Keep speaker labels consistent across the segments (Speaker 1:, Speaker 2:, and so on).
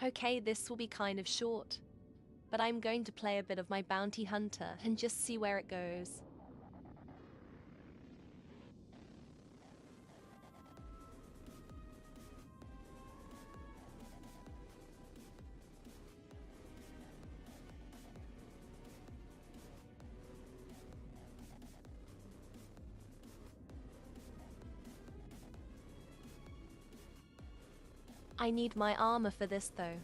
Speaker 1: Okay, this will be kind of short, but I'm going to play a bit of my bounty hunter and just see where it goes. I need my armor for this though.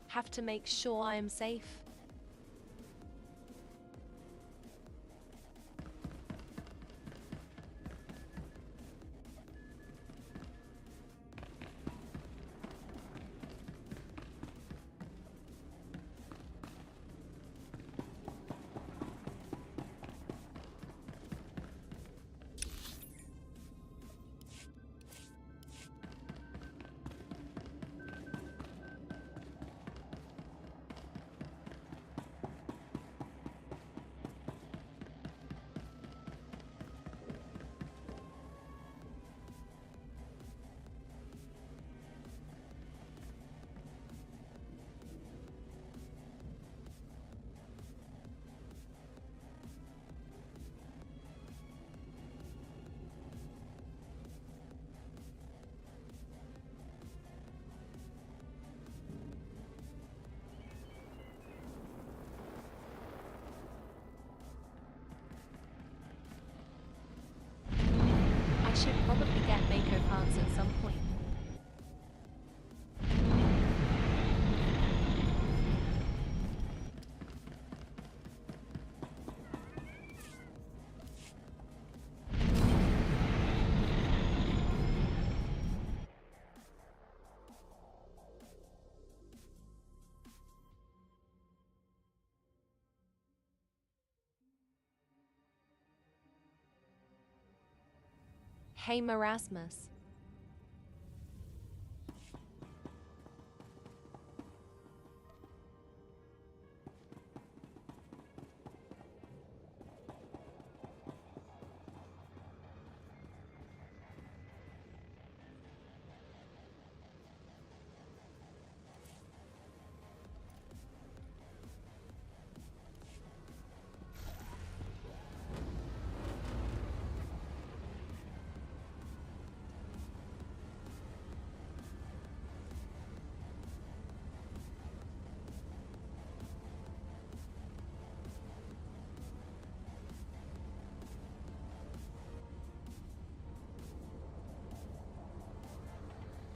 Speaker 1: Have to make sure I am safe. I should probably get Mako pants at some point. Hey Marasmus.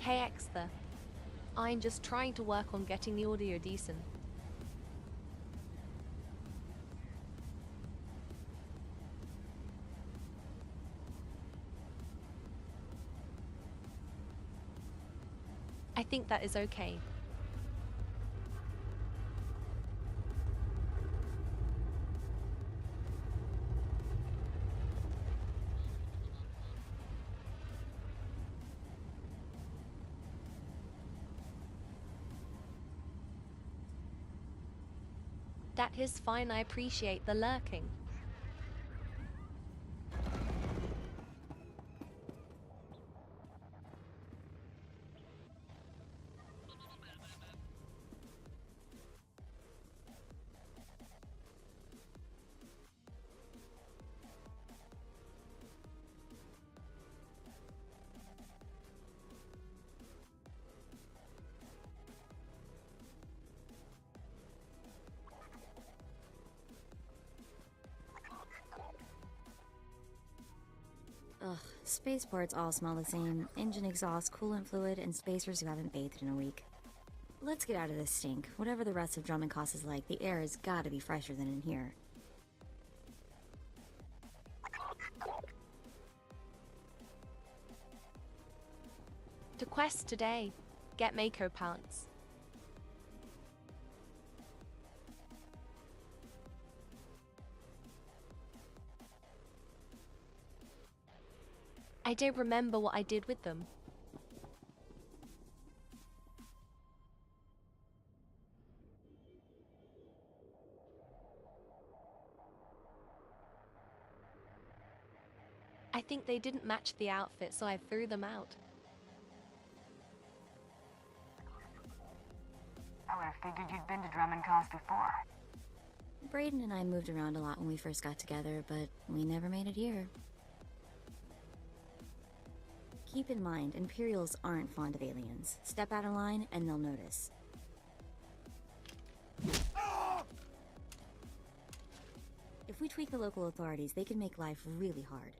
Speaker 1: Hey Extha. I'm just trying to work on getting the audio decent. I think that is okay. That is fine, I appreciate the lurking.
Speaker 2: Ugh, spaceports all smell the same. Engine exhaust, coolant fluid, and spacers who haven't bathed in a week. Let's get out of this stink. Whatever the rest of Drummondcast is like, the air has gotta be fresher than in here.
Speaker 1: To quest today, get Mako pants. I don't remember what I did with them. think they didn't match the outfit, so I threw them out.
Speaker 3: I would have figured you'd been to Drummond Cons before.
Speaker 2: Braden and I moved around a lot when we first got together, but we never made it here. Keep in mind, Imperials aren't fond of aliens. Step out of line and they'll notice. If we tweak the local authorities, they can make life really hard.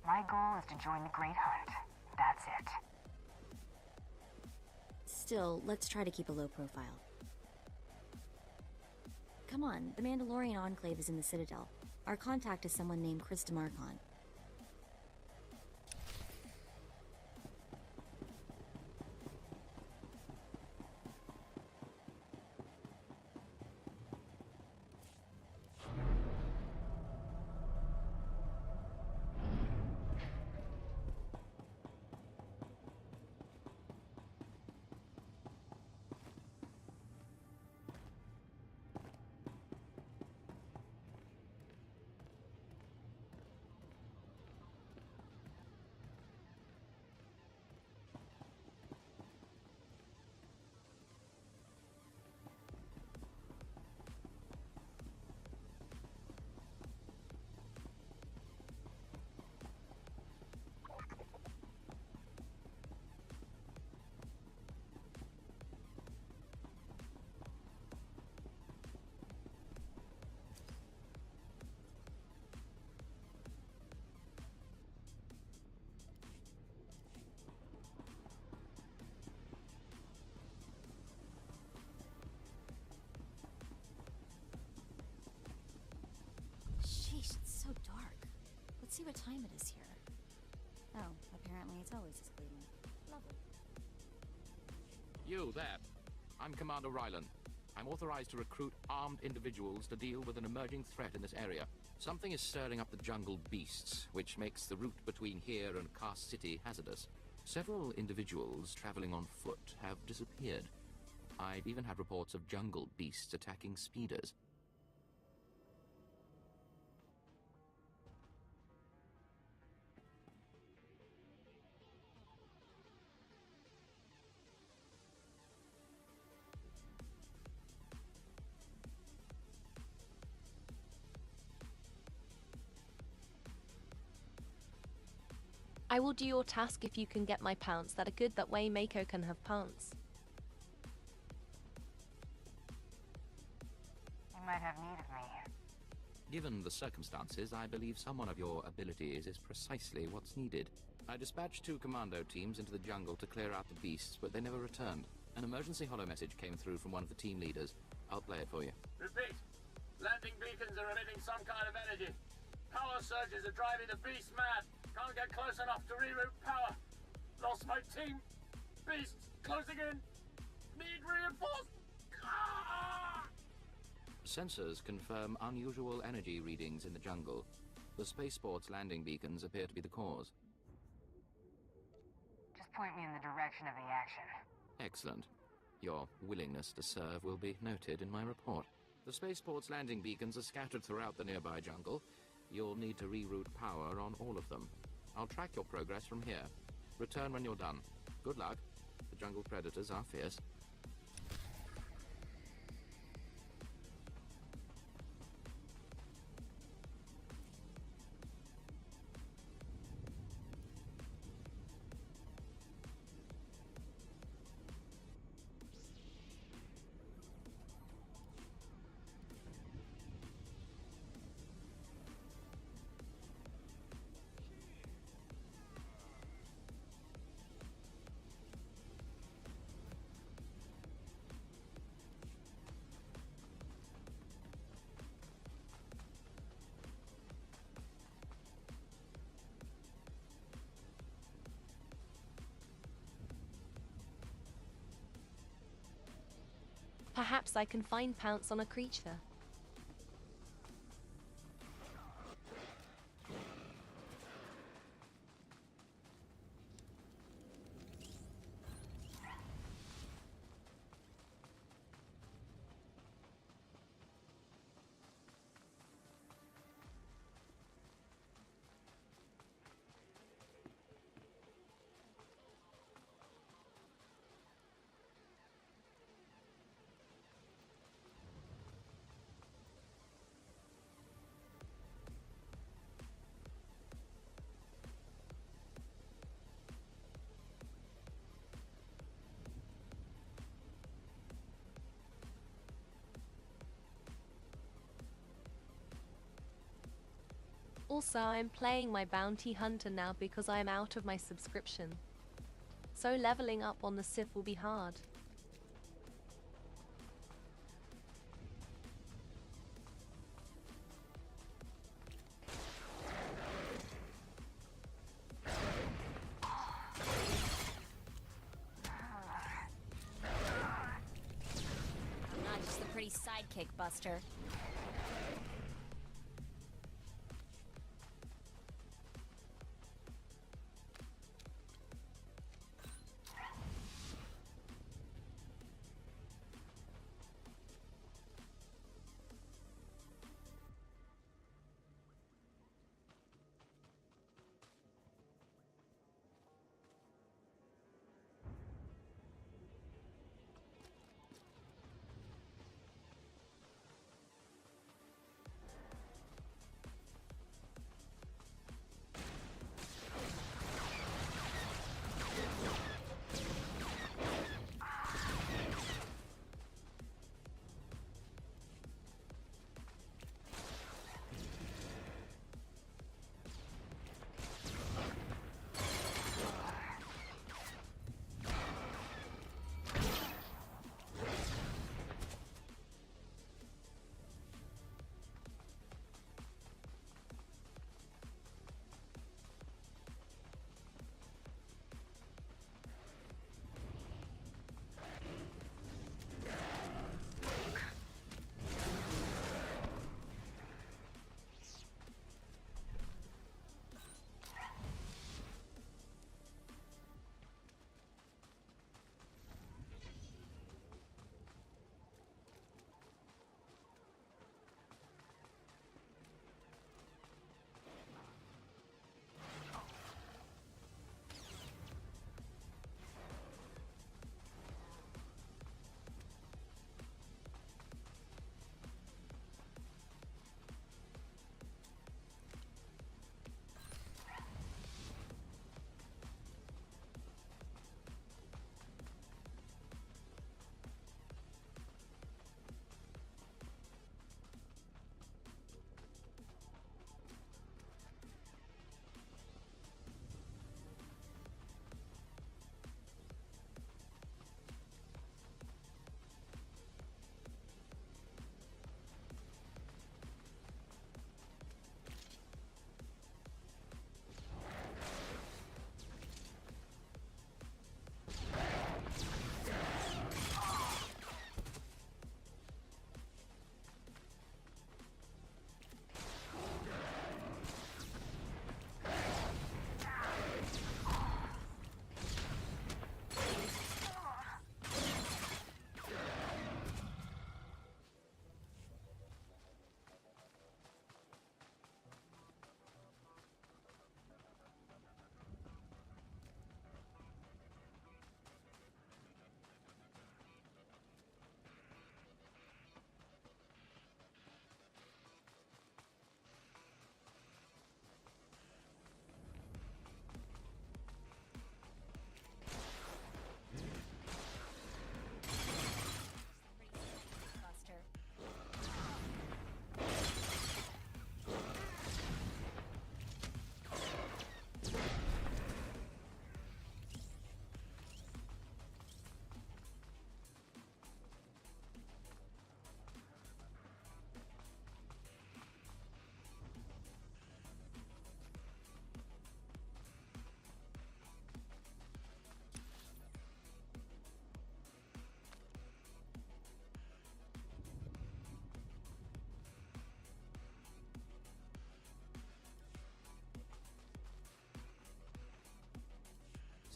Speaker 3: My goal is to join the Great Hunt. That's it.
Speaker 2: Still, let's try to keep a low profile. Come on, the Mandalorian Enclave is in the Citadel. Our contact is someone named Chris DeMarcon. Sheesh, it's so dark. Let's see what time it is here. Oh, apparently it's always this Cleveland. Lovely.
Speaker 4: You there. I'm Commander Rylan. I'm authorized to recruit armed individuals to deal with an emerging threat in this area. Something is stirring up the jungle beasts, which makes the route between here and Cast City hazardous. Several individuals traveling on foot have disappeared. I've even had reports of jungle beasts attacking speeders.
Speaker 1: I will do your task if you can get my pants that are good, that way Mako can have pants.
Speaker 3: You might have need of me.
Speaker 4: Given the circumstances, I believe someone of your abilities is precisely what's needed. I dispatched 2 commando teams into the jungle to clear out the beasts, but they never returned. An emergency holo message came through from one of the team leaders. I'll play it for you.
Speaker 5: Repeat. Landing beacons are emitting some kind of energy. Power surges are driving the beast mad. Can't get close enough to reroute power. Lost my team. Beasts closing in. Need reinforced. Ah!
Speaker 4: Sensors confirm unusual energy readings in the jungle. The spaceport's landing beacons appear to be the cause.
Speaker 3: Just point me in the direction of the action.
Speaker 4: Excellent. Your willingness to serve will be noted in my report. The spaceport's landing beacons are scattered throughout the nearby jungle. You'll need to reroute power on all of them. I'll track your progress from here. Return when you're done. Good luck. The jungle predators are fierce.
Speaker 1: Perhaps I can find pounce on a creature. Also, I'm playing my bounty hunter now because I am out of my subscription. So leveling up on the Sith will be hard.
Speaker 2: I'm not just a pretty sidekick, Buster.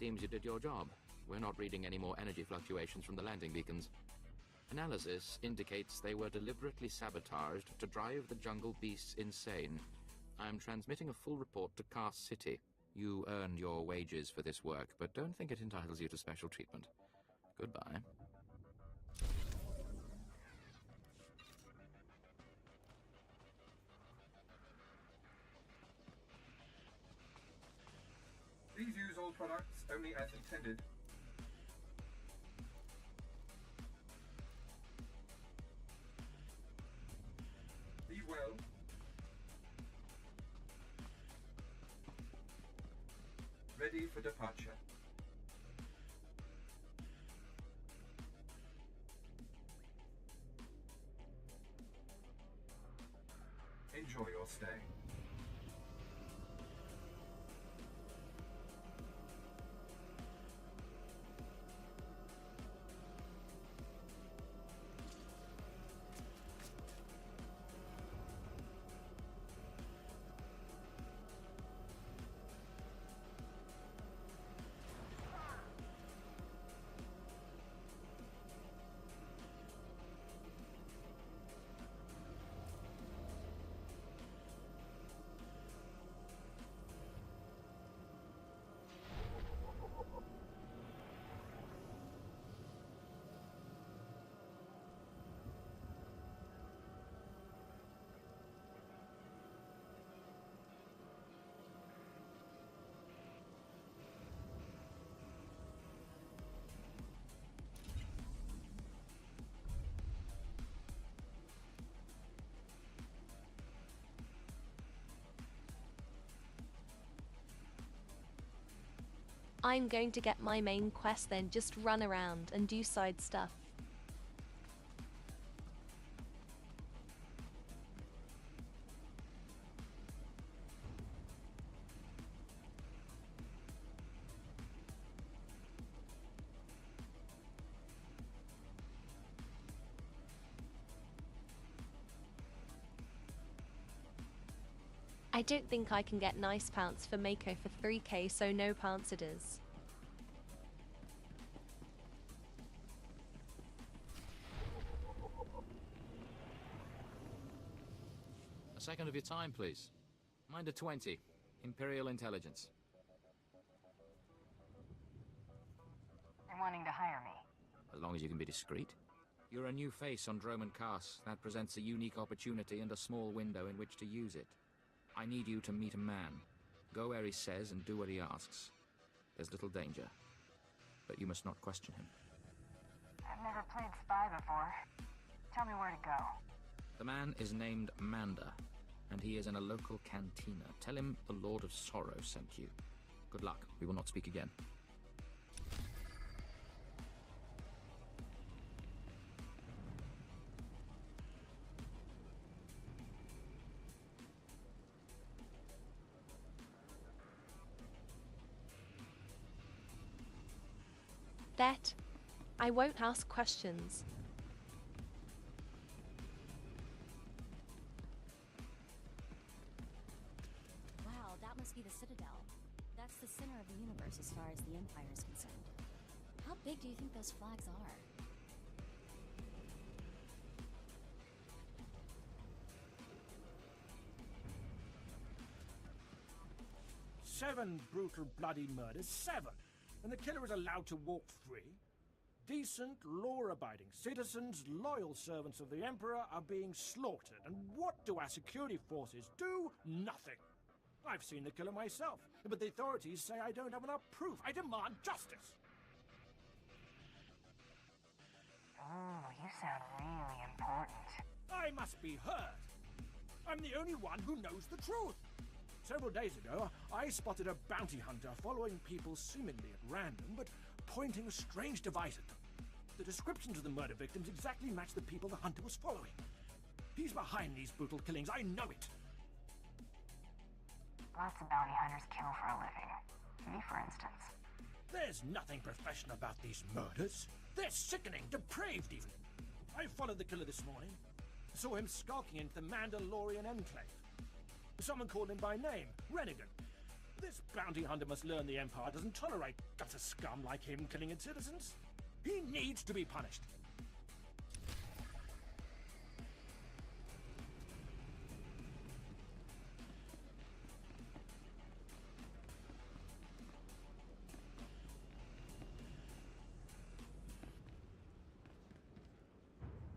Speaker 4: Seems you did your job. We're not reading any more energy fluctuations from the landing beacons. Analysis indicates they were deliberately sabotaged to drive the jungle beasts insane. I'm transmitting a full report to Cars City. You earned your wages for this work, but don't think it entitles you to special treatment. Goodbye.
Speaker 6: Please use all products only as intended. Be well. ready for departure. Enjoy your stay.
Speaker 1: I'm going to get my main quest, then just run around and do side stuff. I don't think I can get nice pants for Mako for 3k, so no pants it is.
Speaker 4: A second of your time, please. Mind a 20. Imperial Intelligence.
Speaker 3: You're wanting to hire me.
Speaker 4: As long as you can be discreet. You're a new face on Droman Cars. That presents a unique opportunity and a small window in which to use it. I need you to meet a man. Go where he says and do what he asks. There's little danger. But you must not question him.
Speaker 3: I've never played spy before. Tell me where to go.
Speaker 4: The man is named Manda, and he is in a local cantina. Tell him the Lord of Sorrow sent you. Good luck. We will not speak again.
Speaker 1: That I won't ask questions.
Speaker 2: Wow, that must be the Citadel. That's the center of the universe as far as the Empire is concerned. How big do you think those flags are?
Speaker 7: Seven brutal, bloody murders. 7! And the killer is allowed to walk free? Decent, law-abiding citizens, loyal servants of the Emperor are being slaughtered. And what do our security forces do? Nothing. I've seen the killer myself, but the authorities say I don't have enough proof. I demand justice.
Speaker 3: Oh, you sound really important.
Speaker 7: I must be heard. I'm the only one who knows the truth. Several days ago, I spotted a bounty hunter following people seemingly at random, but pointing a strange device at them. The descriptions of the murder victims exactly match the people the hunter was following. He's behind these brutal killings, I know it.
Speaker 3: Lots of bounty hunters kill for a living. Me, for instance.
Speaker 7: There's nothing professional about these murders. They're sickening, depraved even. I followed the killer this morning. Saw him skulking into the Mandalorian enclave. Someone called him by name, Renegade. This bounty hunter must learn the Empire doesn't tolerate gutter scum like him killing its citizens. He needs to be punished.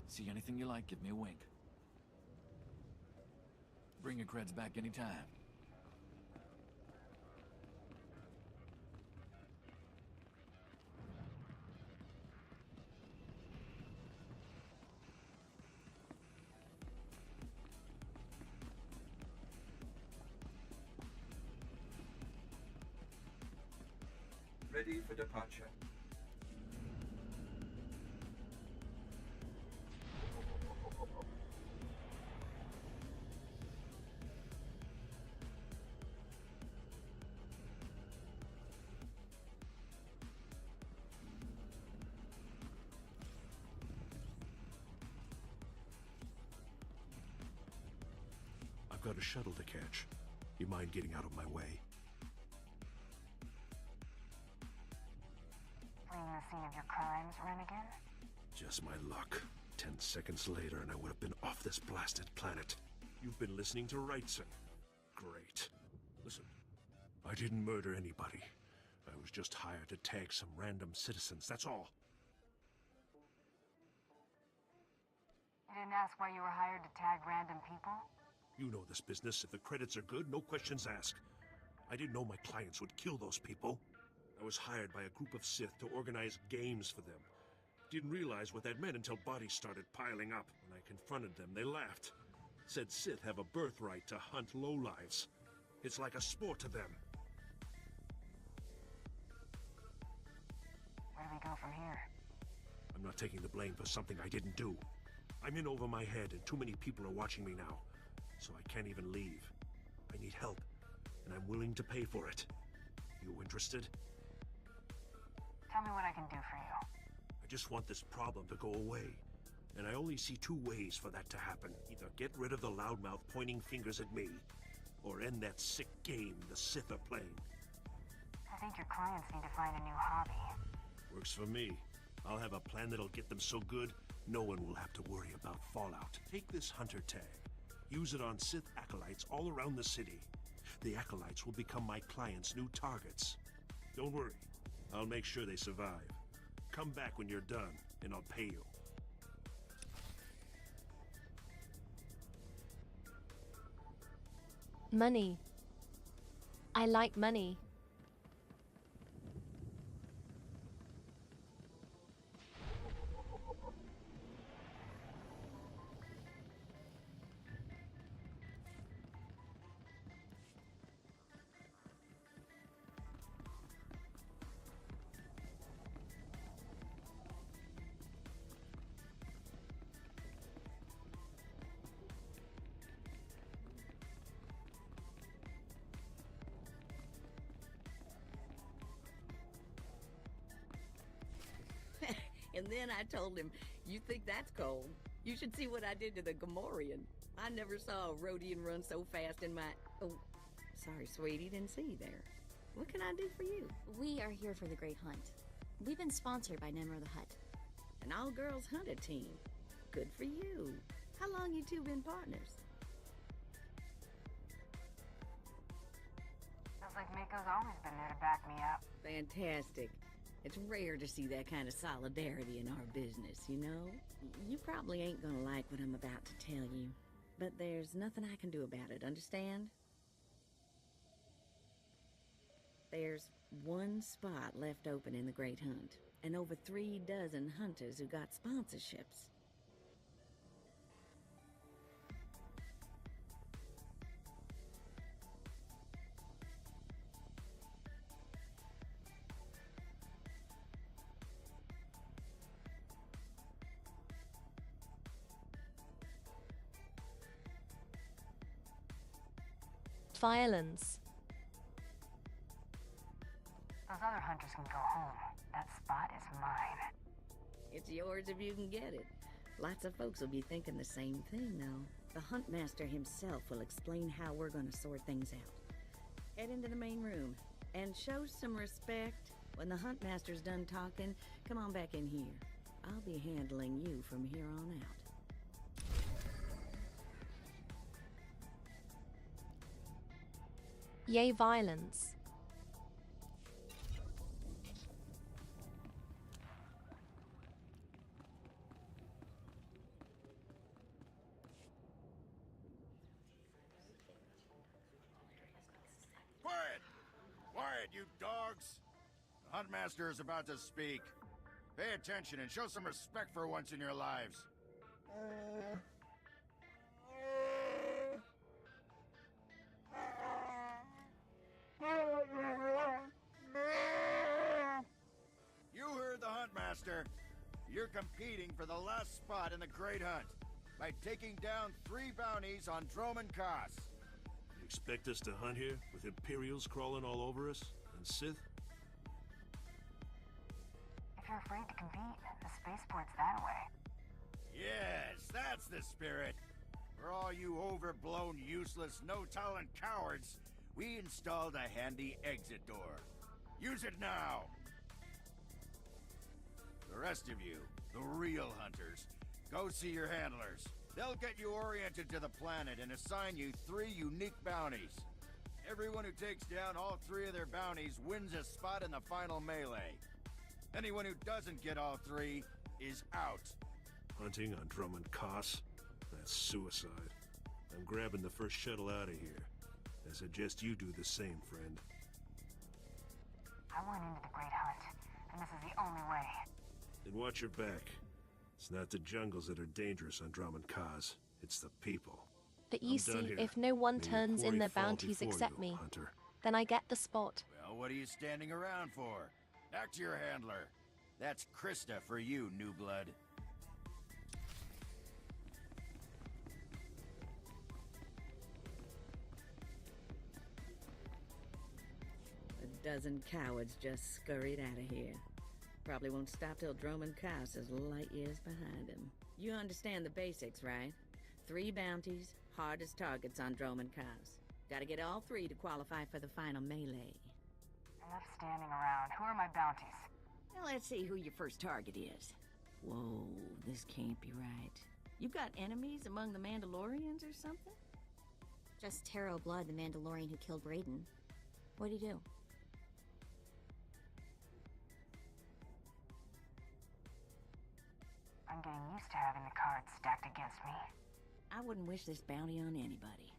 Speaker 8: See anything you like, give me a wink. Bring your creds back anytime.
Speaker 6: Ready for departure.
Speaker 9: I've got a shuttle to catch. You mind getting out of my way?
Speaker 3: Fleeing the scene of your crimes, Renegade?
Speaker 9: Just my luck. 10 seconds later and I would have been off this blasted planet. You've been listening to Wrightson. Great. Listen, I didn't murder anybody. I was just hired to tag some random citizens, that's all.
Speaker 3: You didn't ask why you were hired to tag random people?
Speaker 9: You know this business. If the credits are good, no questions asked. I didn't know my clients would kill those people. I was hired by a group of Sith to organize games for them. Didn't realize what that meant until bodies started piling up. When I confronted them, they laughed. Said Sith have a birthright to hunt lowlives. It's like a sport to them.
Speaker 3: Where do we go from here?
Speaker 9: I'm not taking the blame for something I didn't do. I'm in over my head and too many people are watching me now. So I can't even leave. I need help, and I'm willing to pay for it. You interested?
Speaker 3: Tell me what I can do for you.
Speaker 9: I just want this problem to go away. And I only see two ways for that to happen. Either get rid of the loudmouth pointing fingers at me, or end that sick game the Sith are playing.
Speaker 3: I think your clients need to find a new hobby.
Speaker 9: Works for me. I'll have a plan that'll get them so good, no one will have to worry about fallout. Take this hunter tag. Use it on Sith acolytes all around the city. The acolytes will become my clients' new targets. Don't worry, I'll make sure they survive. Come back when you're done, and I'll pay you.
Speaker 1: Money. I like money.
Speaker 10: And then I told him, "You think that's cold? You should see what I did to the Gamorrean. I never saw a Rhodian run so fast in my... Oh, sorry, sweetie, didn't see you there. What can I do for you?"
Speaker 2: We are here for the Great Hunt. We've been sponsored by Nemro the Hutt.
Speaker 10: An all-girls hunter team. Good for you. How long you two been partners?
Speaker 3: Feels like Mako's always been there to back me up.
Speaker 10: Fantastic. It's rare to see that kind of solidarity in our business, you know? You probably ain't gonna like what I'm about to tell you, but there's nothing I can do about it, understand? There's one spot left open in the Great Hunt, and over 3 dozen hunters who got sponsorships.
Speaker 1: Violence.
Speaker 3: Those other hunters can go home. That spot is mine.
Speaker 10: It's yours if you can get it. Lots of folks will be thinking the same thing, though. The Huntmaster himself will explain how we're gonna sort things out. Head into the main room, and show some respect. When the Huntmaster's done talking, come on back in here. I'll be handling you from here on out.
Speaker 1: Yay, violence.
Speaker 11: Quiet! Quiet, you dogs! The Huntmaster is about to speak. Pay attention and show some respect for once in your lives. You're competing for the last spot in the Great Hunt by taking down 3 bounties on Droman Kos.
Speaker 9: You expect us to hunt here with Imperials crawling all over us? And Sith?
Speaker 3: If you're afraid to compete, the spaceport's that way.
Speaker 11: Yes, that's the spirit. For all you overblown, useless, no-talent cowards, we installed a handy exit door. Use it now! The rest of you, the real hunters, go see your handlers. They'll get you oriented to the planet and assign you 3 unique bounties. Everyone who takes down all 3 of their bounties wins a spot in the final melee. Anyone who doesn't get all 3 is out.
Speaker 9: Hunting on Drummond Kos? That's suicide. I'm grabbing the first shuttle out of here. I suggest you do the same, friend.
Speaker 3: I went into the Great Hunt, and this is the only way.
Speaker 9: Then watch your back. It's not the jungles that are dangerous on Drummond Kos. It's the people.
Speaker 1: But
Speaker 9: I'm
Speaker 1: you
Speaker 9: done
Speaker 1: see,
Speaker 9: here.
Speaker 1: if no one
Speaker 9: May your
Speaker 1: turns in
Speaker 9: quarry
Speaker 1: their
Speaker 9: fall
Speaker 1: bounties
Speaker 9: before
Speaker 1: except
Speaker 9: you,
Speaker 1: me,
Speaker 9: Hunter.
Speaker 1: then I get the spot.
Speaker 11: Well, what are you standing around for? Back to your handler. That's Krista for you, new blood.
Speaker 10: A dozen cowards just scurried out of here. Probably won't stop till Droman Kos is light years behind him. You understand the basics, right? 3 bounties, hardest targets on Droman Kos. Gotta get all 3 to qualify for the final melee.
Speaker 3: Enough standing around. Who are my bounties?
Speaker 10: Now let's see who your first target is. Whoa, this can't be right. You got enemies among the Mandalorians or something?
Speaker 2: Just Taro Blood, the Mandalorian who killed Raiden. What'd he do?
Speaker 3: I'm getting used to having the cards stacked against me.
Speaker 10: I wouldn't wish this bounty on anybody.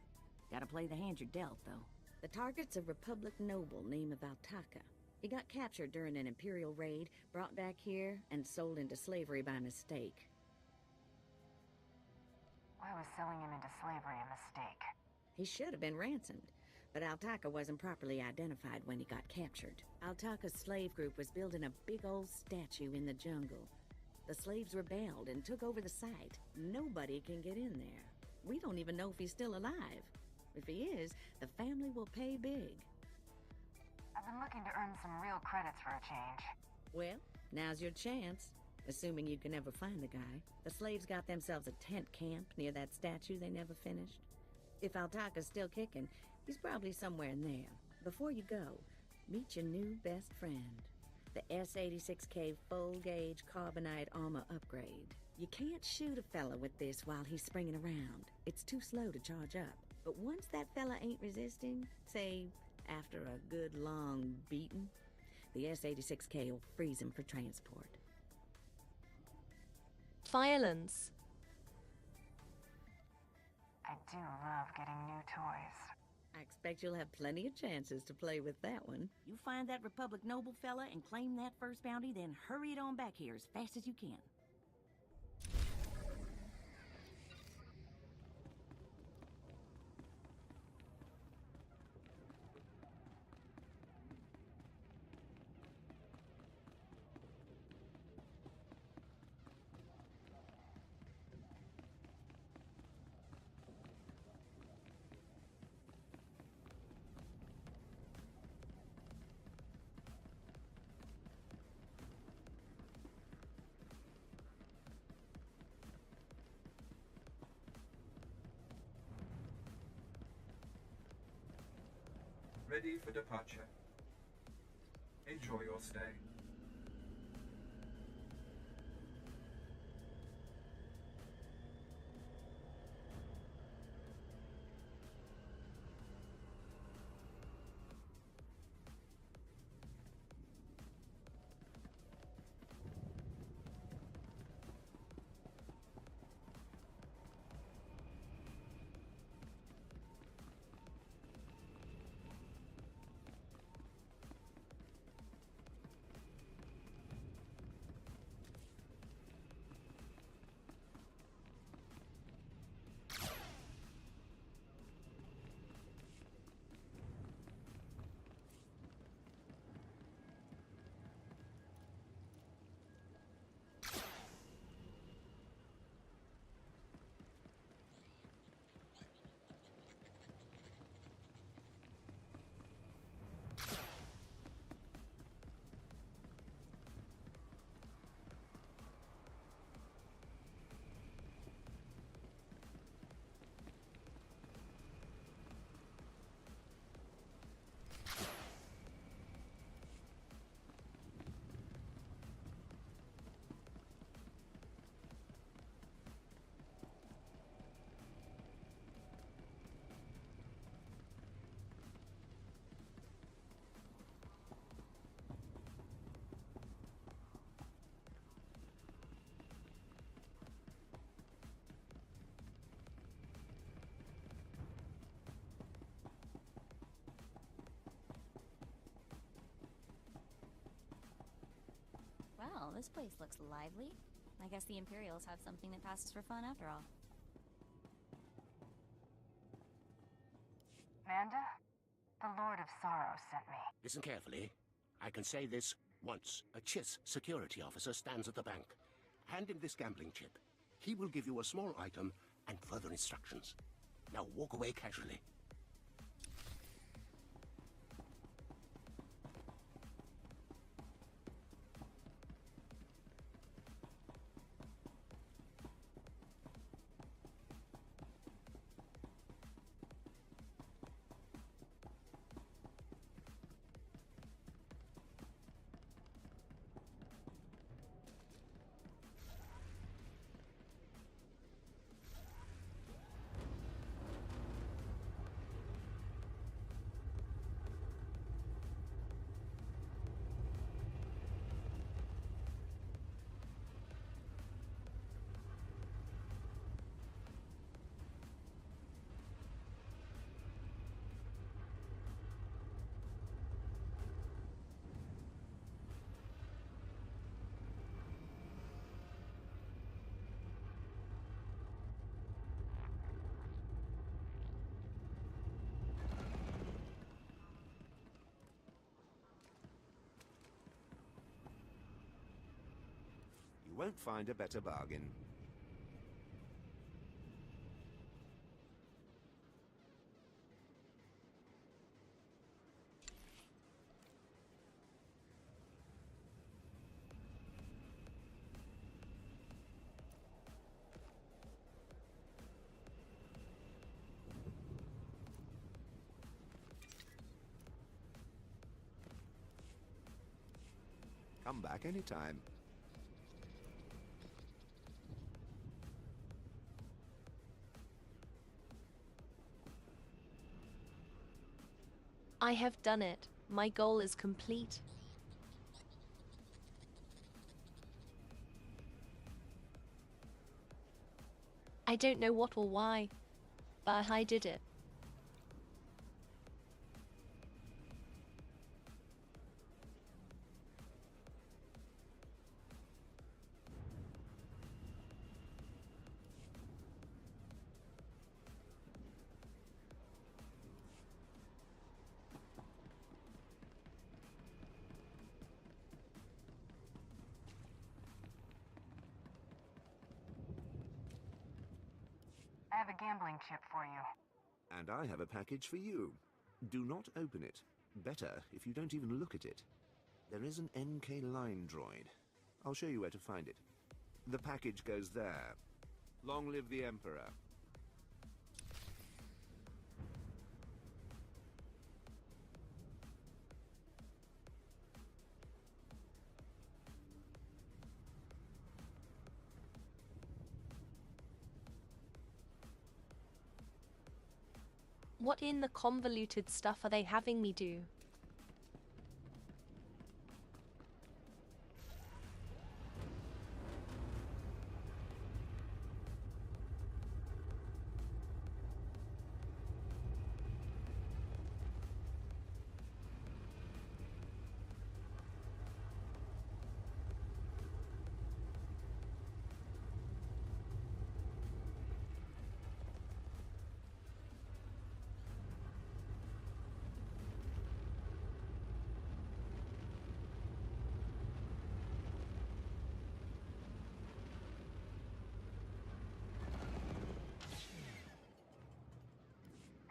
Speaker 10: Gotta play the hand you're dealt, though. The target's a Republic noble named Vtuber. He got captured during an Imperial raid, brought back here, and sold into slavery by mistake.
Speaker 3: Why was selling him into slavery a mistake?
Speaker 10: He should have been ransomed, but Altaka wasn't properly identified when he got captured. Altaka's slave group was building a big old statue in the jungle. The slaves rebelled and took over the site. Nobody can get in there. We don't even know if he's still alive. If he is, the family will pay big.
Speaker 3: I've been looking to earn some real credits for a change.
Speaker 10: Well, now's your chance, assuming you can ever find the guy. The slaves got themselves a tent camp near that statue they never finished. If Altaka's still kicking, he's probably somewhere in there. Before you go, meet your new best friend. The S-86K full-gauge carbonite armor upgrade. You can't shoot a fella with this while he's springing around. It's too slow to charge up. But once that fella ain't resisting, say, after a good long beating, the S-86K will freeze him for transport.
Speaker 1: Violence.
Speaker 3: I do love getting new toys.
Speaker 10: I expect you'll have plenty of chances to play with that one. You find that Republic noble fella and claim that first bounty, then hurry it on back here as fast as you can.
Speaker 6: Ready for departure. Enjoy your stay.
Speaker 2: Well, this place looks lively. I guess the Imperials have something that passes for fun after all.
Speaker 3: Manda? The Lord of Sorrow sent me.
Speaker 12: Listen carefully. I can say this once. A Chiss security officer stands at the bank. Hand him this gambling chip. He will give you a small item and further instructions. Now walk away casually.
Speaker 13: You won't find a better bargain. Come back anytime.
Speaker 1: I have done it. My goal is complete. I don't know what or why, but I did it.
Speaker 3: I have a gambling chip for you.
Speaker 13: And I have a package for you. Do not open it. Better if you don't even look at it. There is an NK line droid. I'll show you where to find it. The package goes there. Long live the Emperor.
Speaker 1: What in the convoluted stuff are they having me do?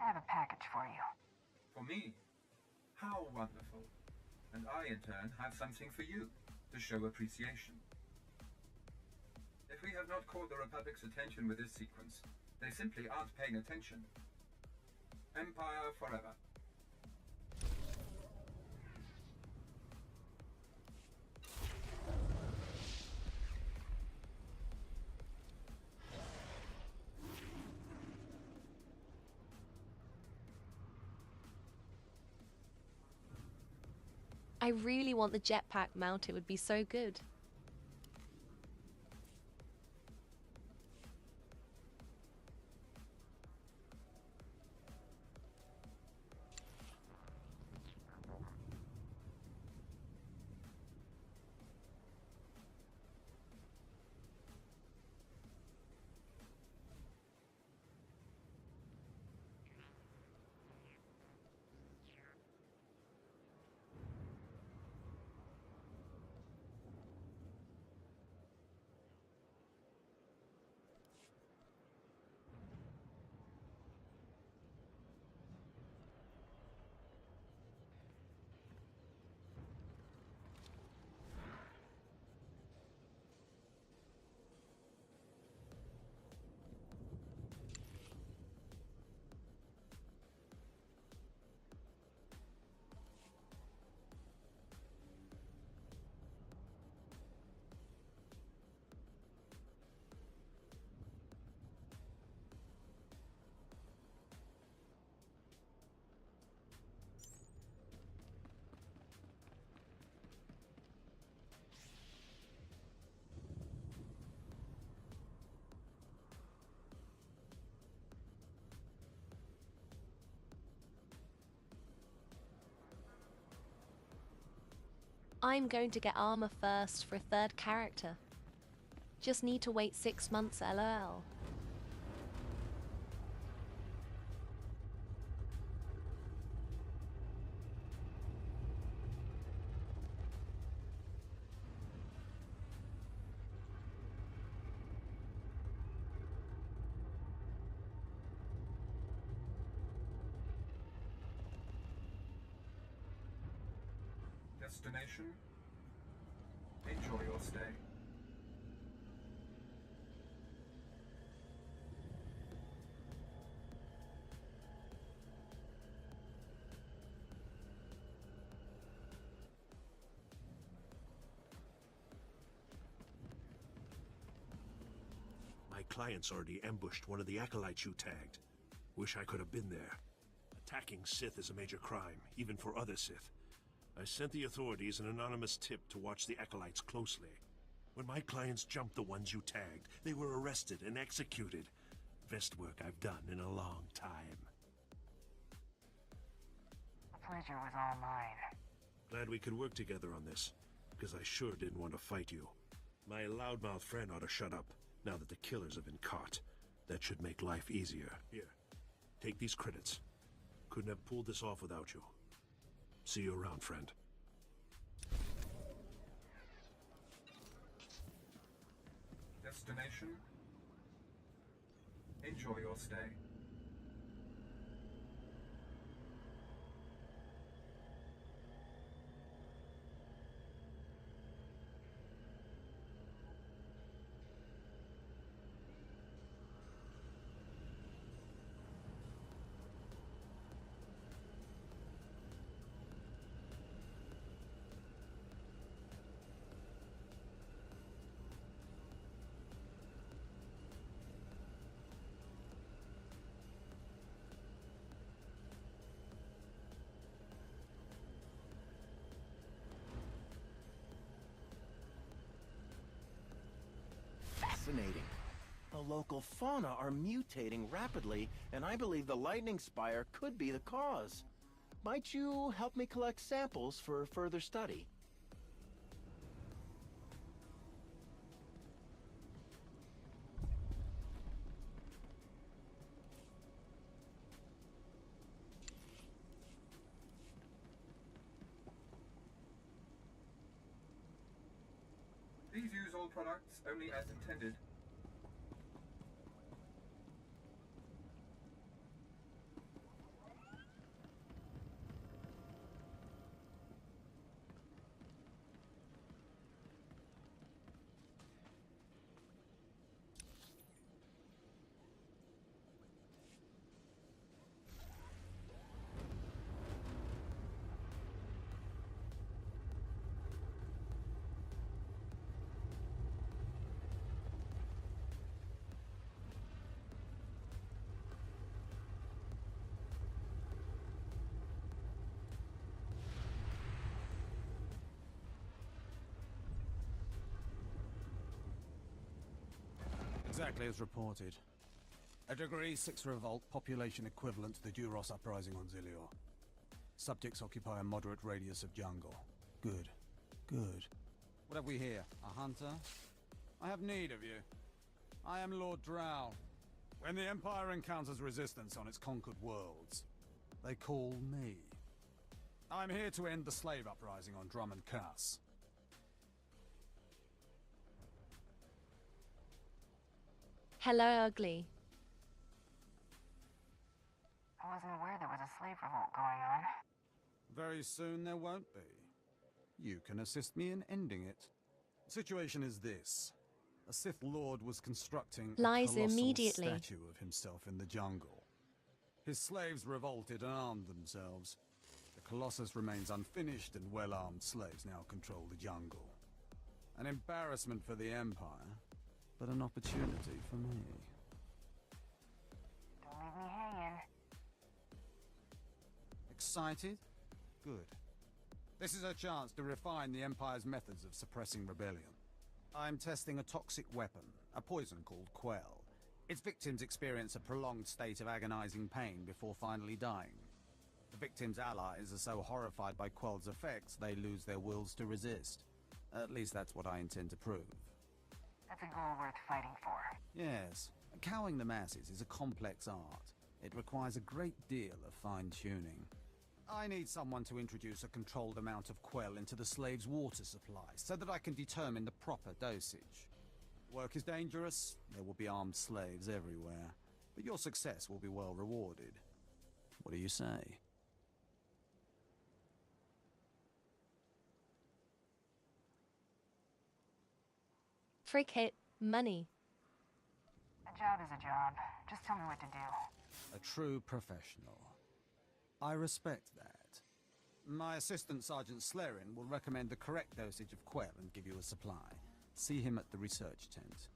Speaker 3: I have a package for you.
Speaker 6: For me? How wonderful. And I, in turn, have something for you, to show appreciation. If we have not caught the Republic's attention with this sequence, they simply aren't paying attention. Empire forever.
Speaker 1: I really want the jetpack mount, it would be so good. I'm going to get armor first for a third character. Just need to wait 6 months, lol.
Speaker 6: Destination. Enjoy your stay.
Speaker 9: My client's already ambushed one of the acolytes you tagged. Wish I could have been there. Attacking Sith is a major crime, even for other Sith. I sent the authorities an anonymous tip to watch the acolytes closely. When my clients jumped the ones you tagged, they were arrested and executed. Best work I've done in a long time.
Speaker 3: The pleasure was all mine.
Speaker 9: Glad we could work together on this, because I sure didn't want to fight you. My loudmouth friend ought to shut up, now that the killers have been caught. That should make life easier. Here, take these credits. Couldn't have pulled this off without you. See you around, friend.
Speaker 6: Destination. Enjoy your stay.
Speaker 14: Fascinating. The local fauna are mutating rapidly, and I believe the lightning spire could be the cause. Might you help me collect samples for further study?
Speaker 6: Please use all products only as intended.
Speaker 15: Exactly as reported. A Degree 6 revolt, population equivalent to the Duros uprising on Zilior. Subjects occupy a moderate radius of jungle. Good. Good. What have we here? A hunter? I have need of you. I am Lord Drow. When the Empire encounters resistance on its conquered worlds, they call me. I'm here to end the slave uprising on Drummond Cass.
Speaker 1: Hello, ugly.
Speaker 3: I wasn't aware there was a slave revolt going on.
Speaker 15: Very soon there won't be. You can assist me in ending it. The situation is this. A Sith Lord was constructing
Speaker 1: Lies
Speaker 15: a colossal
Speaker 1: immediately.
Speaker 15: statue of himself in the jungle. His slaves revolted and armed themselves. The Colossus remains unfinished, and well-armed slaves now control the jungle. An embarrassment for the Empire, but an opportunity for me.
Speaker 3: Don't leave me hanging.
Speaker 15: Excited? Good. This is a chance to refine the Empire's methods of suppressing rebellion. I'm testing a toxic weapon, a poison called Quell. Its victims experience a prolonged state of agonizing pain before finally dying. The victim's allies are so horrified by Quell's effects they lose their wills to resist. At least that's what I intend to prove.
Speaker 3: That's a goal worth fighting for.
Speaker 15: Yes, cowing the masses is a complex art. It requires a great deal of fine-tuning. I need someone to introduce a controlled amount of Quell into the slave's water supply, so that I can determine the proper dosage. Work is dangerous, there will be armed slaves everywhere, but your success will be well rewarded. What do you say?
Speaker 1: Freak hit. Money.
Speaker 3: A job is a job. Just tell me what to do.
Speaker 15: A true professional. I respect that. My assistant Sergeant Slarin will recommend the correct dosage of Quell and give you a supply. See him at the research tent.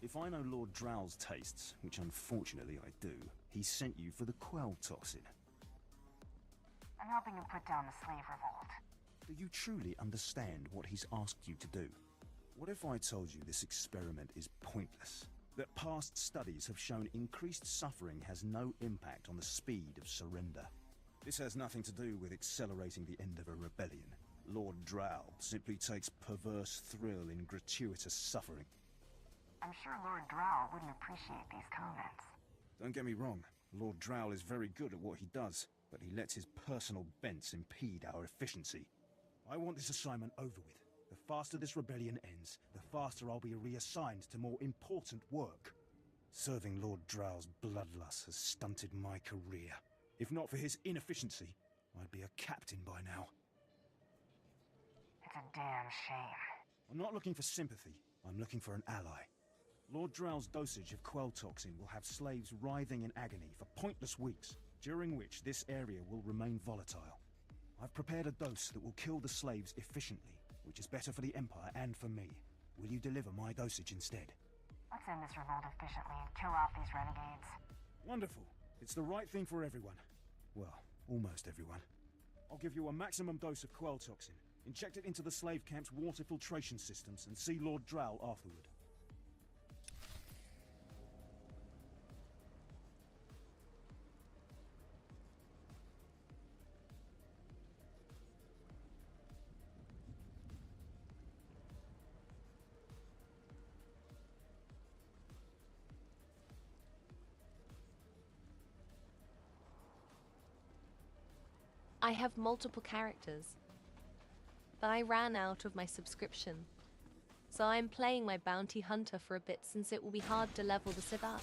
Speaker 16: If I know Lord Drow's tastes, which unfortunately I do, he sent you for the Quell toxin.
Speaker 3: I'm helping him put down the slave revolt.
Speaker 16: Do you truly understand what he's asked you to do? What if I told you this experiment is pointless? That past studies have shown increased suffering has no impact on the speed of surrender? This has nothing to do with accelerating the end of a rebellion. Lord Drow simply takes perverse thrill in gratuitous suffering.
Speaker 3: I'm sure Lord Drow wouldn't appreciate these comments.
Speaker 16: Don't get me wrong, Lord Drow is very good at what he does, but he lets his personal bents impede our efficiency. I want this assignment over with. The faster this rebellion ends, the faster I'll be reassigned to more important work. Serving Lord Drow's bloodlust has stunted my career. If not for his inefficiency, I'd be a captain by now.
Speaker 3: It's a damn shame.
Speaker 16: I'm not looking for sympathy, I'm looking for an ally. Lord Drow's dosage of Quell toxin will have slaves writhing in agony for pointless weeks, during which this area will remain volatile. I've prepared a dose that will kill the slaves efficiently, which is better for the Empire and for me. Will you deliver my dosage instead?
Speaker 3: Let's end this revolt efficiently and kill off these renegades.
Speaker 16: Wonderful. It's the right thing for everyone. Well, almost everyone. I'll give you a maximum dose of Quell toxin. Inject it into the slave camp's water filtration systems and see Lord Drow afterward.
Speaker 1: I have multiple characters, but I ran out of my subscription. So I'm playing my bounty hunter for a bit since it will be hard to level the Civ up.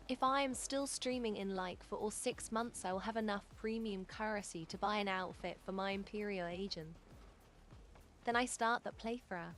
Speaker 1: If I am still streaming in like for all 6 months, I will have enough premium currency to buy an outfit for my Imperial agent. Then I start that playthrough.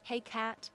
Speaker 1: Hey cat.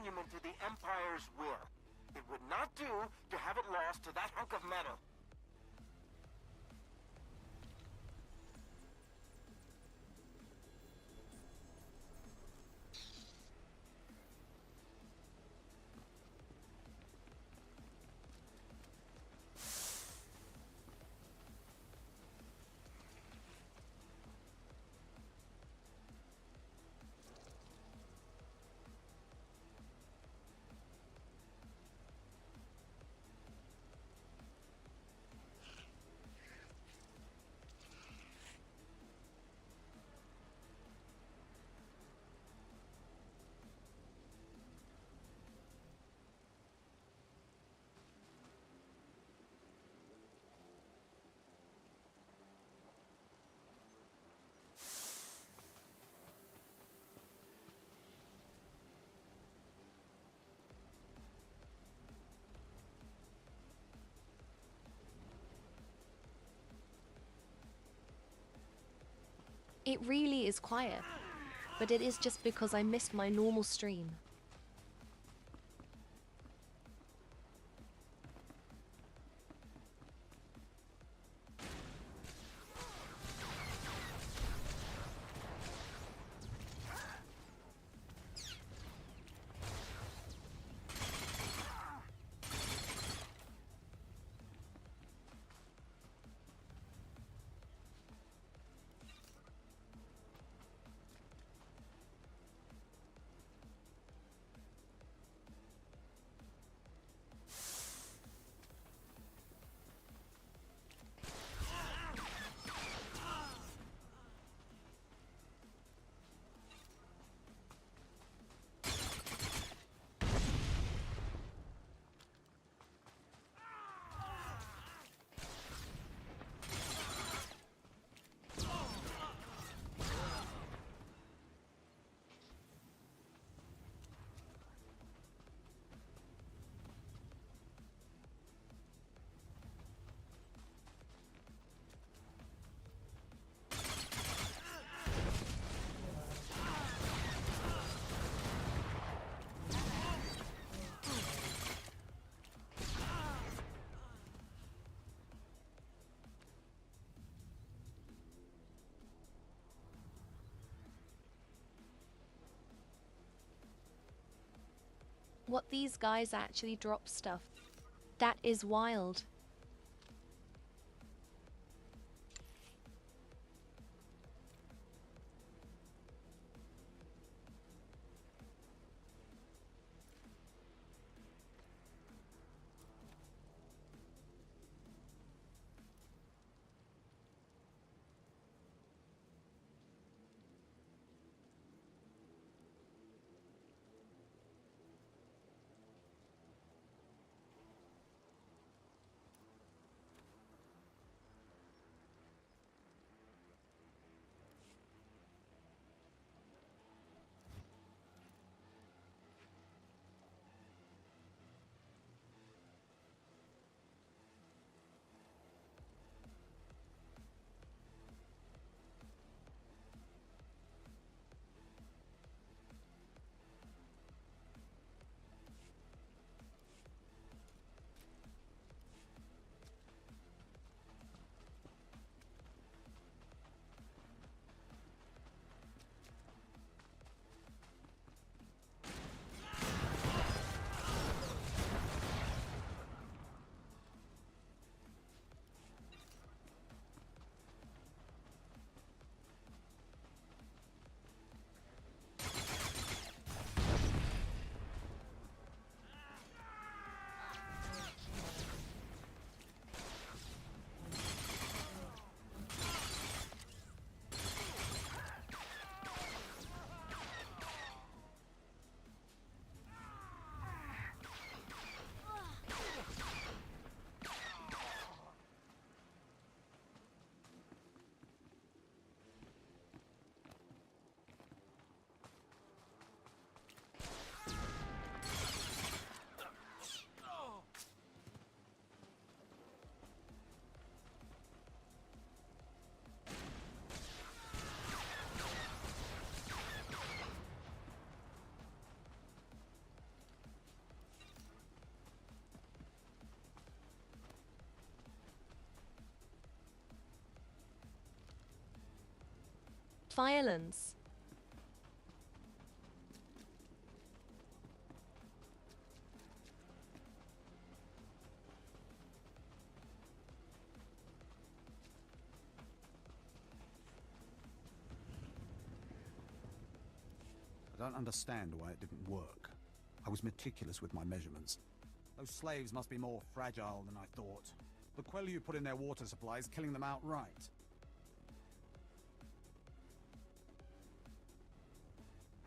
Speaker 17: monument to the Empire's will. It would not do to have it lost to that hunk of metal.
Speaker 1: It really is quiet, but it is just because I missed my normal stream. What these guys actually drop stuff. That is wild. violence.
Speaker 15: I don't understand why it didn't work. I was meticulous with my measurements. Those slaves must be more fragile than I thought. The quell you put in their water supply is killing them outright.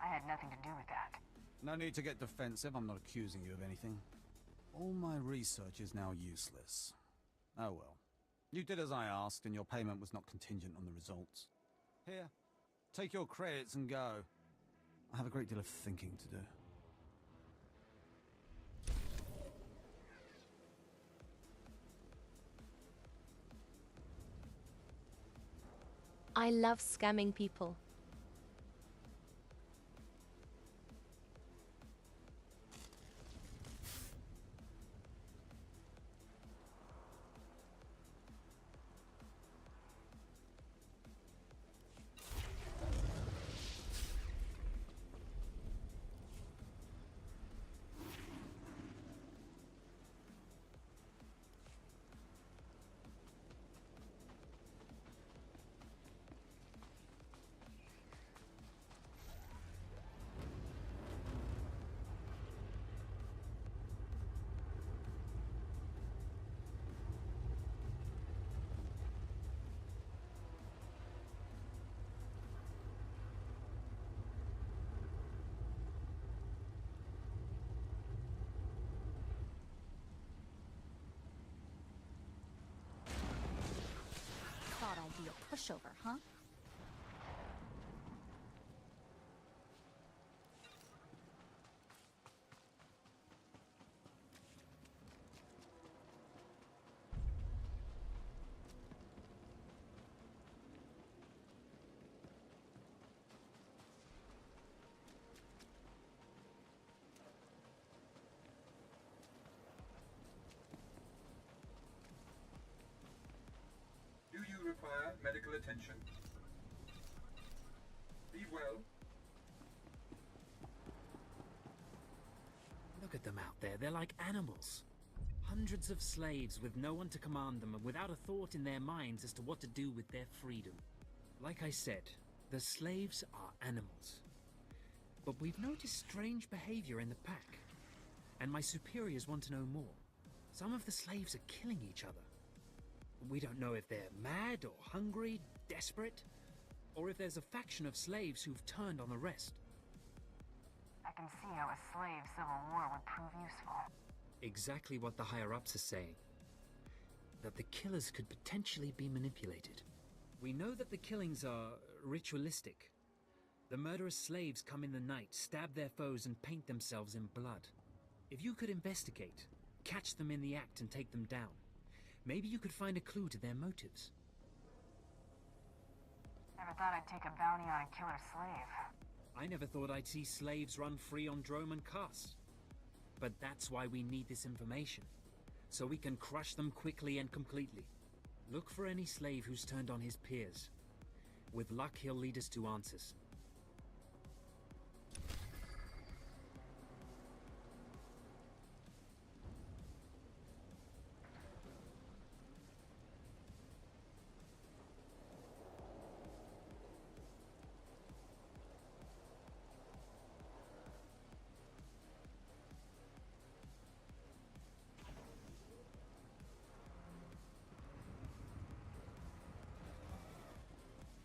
Speaker 3: I had nothing to do with that.
Speaker 15: No need to get defensive, I'm not accusing you of anything. All my research is now useless. Oh well. You did as I asked, and your payment was not contingent on the results. Here, take your credits and go. I have a great deal of thinking to do.
Speaker 1: I love scamming people.
Speaker 2: Thought I'd be a pushover, huh?
Speaker 6: Do you require medical attention? Be well.
Speaker 18: Look at them out there, they're like animals. Hundreds of slaves with no one to command them and without a thought in their minds as to what to do with their freedom. Like I said, the slaves are animals. But we've noticed strange behavior in the pack. And my superiors want to know more. Some of the slaves are killing each other. We don't know if they're mad or hungry, desperate, or if there's a faction of slaves who've turned on the rest.
Speaker 3: I can see how a slave civil war would prove useful.
Speaker 18: Exactly what the higher-ups are saying. That the killers could potentially be manipulated. We know that the killings are ritualistic. The murderous slaves come in the night, stab their foes, and paint themselves in blood. If you could investigate, catch them in the act and take them down, maybe you could find a clue to their motives.
Speaker 3: Never thought I'd take a bounty on a killer slave.
Speaker 18: I never thought I'd see slaves run free on Drome and Kass. But that's why we need this information, so we can crush them quickly and completely. Look for any slave who's turned on his peers. With luck, he'll lead us to answers.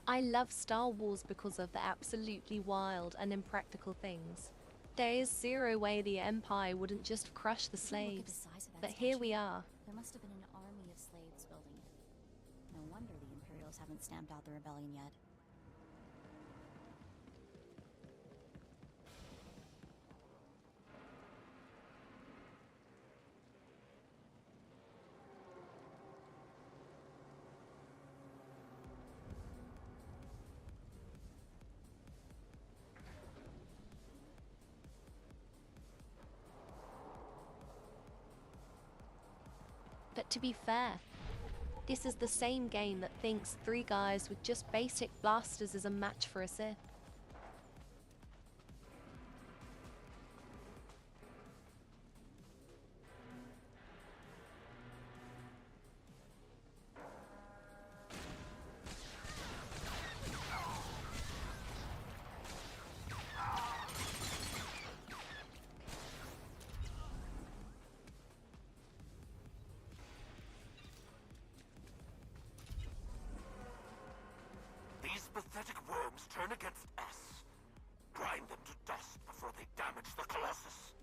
Speaker 1: I love Star Wars because of the absolutely wild and impractical things. There is zero way the Empire wouldn't just crush the slaves. But here we are.
Speaker 2: There must have been an army of slaves building it. No wonder the Imperials haven't stamped out the rebellion yet.
Speaker 1: But to be fair, This is the same game that thinks 3 guys with just basic blasters is a match for a Sith.
Speaker 17: These pathetic worms turn against us. Grind them to dust before they damage the Colossus.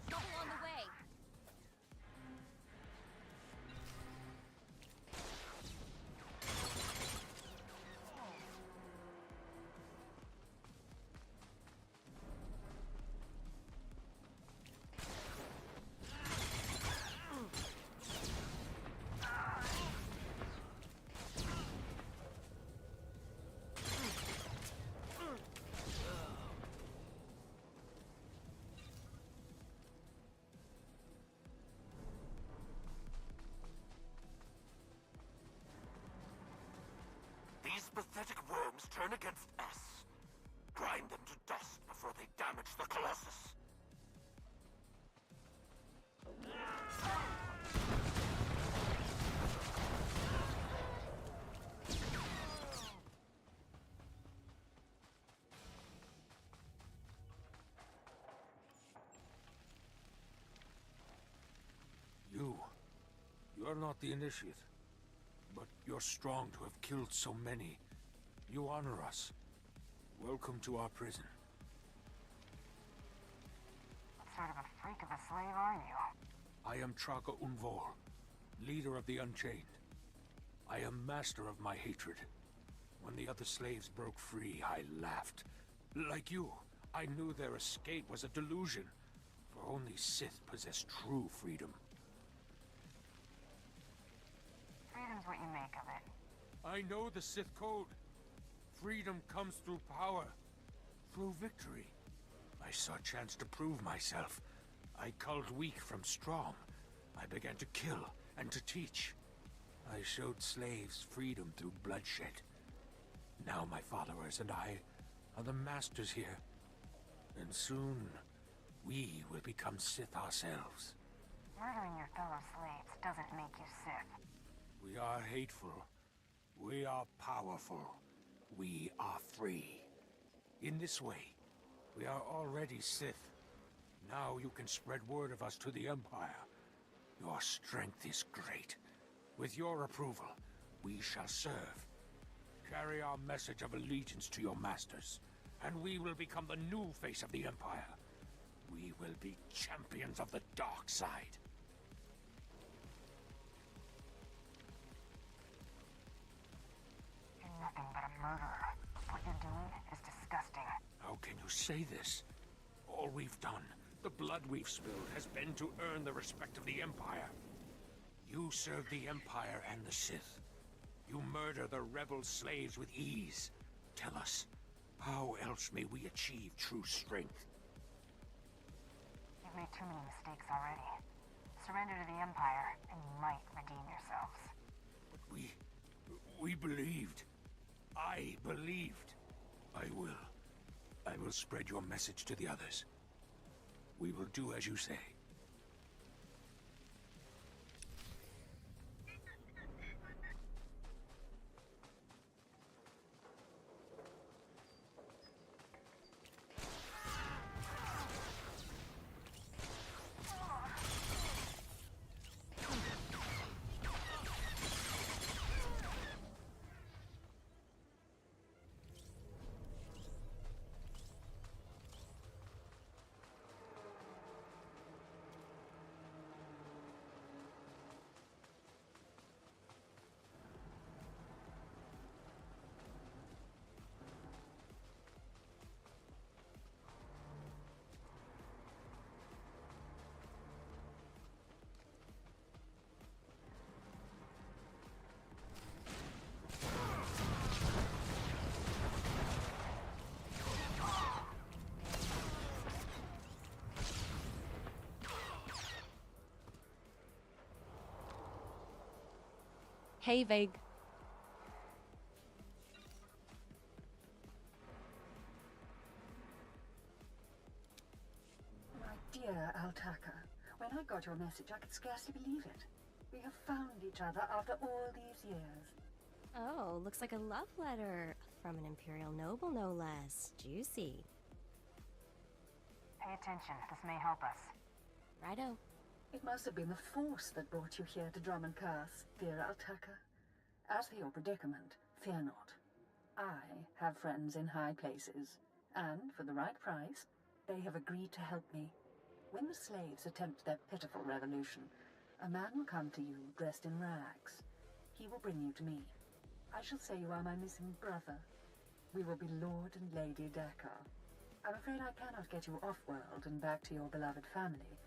Speaker 1: Trouble on the way.
Speaker 17: These pathetic worms turn against us. Grind them to dust before they damage the Colossus.
Speaker 19: You're not the initiate, but you're strong to have killed so many. You honor us. Welcome to our prison.
Speaker 3: What sort of a freak of a slave are you?
Speaker 19: I am Traka Unvor, leader of the Unchained. I am master of my hatred. When the other slaves broke free, I laughed. Like you, I knew their escape was a delusion, for only Sith possess true freedom.
Speaker 3: Freedom's what you make of it.
Speaker 19: I know the Sith code. Freedom comes through power, through victory. I saw a chance to prove myself. I culled weak from strong. I began to kill and to teach. I showed slaves freedom through bloodshed. Now my followers and I are the masters here. And soon, we will become Sith ourselves.
Speaker 3: Murdering your fellow slaves doesn't make you Sith.
Speaker 19: We are hateful. We are powerful. We are free. In this way, we are already Sith. Now you can spread word of us to the Empire. Your strength is great. With your approval, we shall serve. Carry our message of allegiance to your masters, and we will become the new face of the Empire. We will be champions of the dark side.
Speaker 3: You're nothing but a murderer. What you're doing is disgusting.
Speaker 19: How can you say this? All we've done, the blood we've spilled, has been to earn the respect of the Empire. You serve the Empire and the Sith. You murder the rebel slaves with ease. Tell us, how else may we achieve true strength?
Speaker 3: You've made too many mistakes already. Surrender to the Empire, and you might redeem yourselves.
Speaker 19: We believed. I believed. I will spread your message to the others. We will do as you say.
Speaker 1: Hey, Vague.
Speaker 3: My dear Altaka, when I got your message, I could scarcely believe it. We have found each other after all these years.
Speaker 2: Oh, looks like a love letter. From an Imperial noble, no less. Juicy.
Speaker 3: Pay attention. This may help us.
Speaker 2: Righto.
Speaker 3: It must have been the Force that brought you here to Drum and Curse, dear Altaka. As for your predicament, fear not. I have friends in high places, and for the right price, they have agreed to help me. When the slaves attempt their pitiful revolution, a man will come to you dressed in rags. He will bring you to me. I shall say you are my missing brother. We will be Lord and Lady Dakar. I'm afraid I cannot get you off-world and back to your beloved family,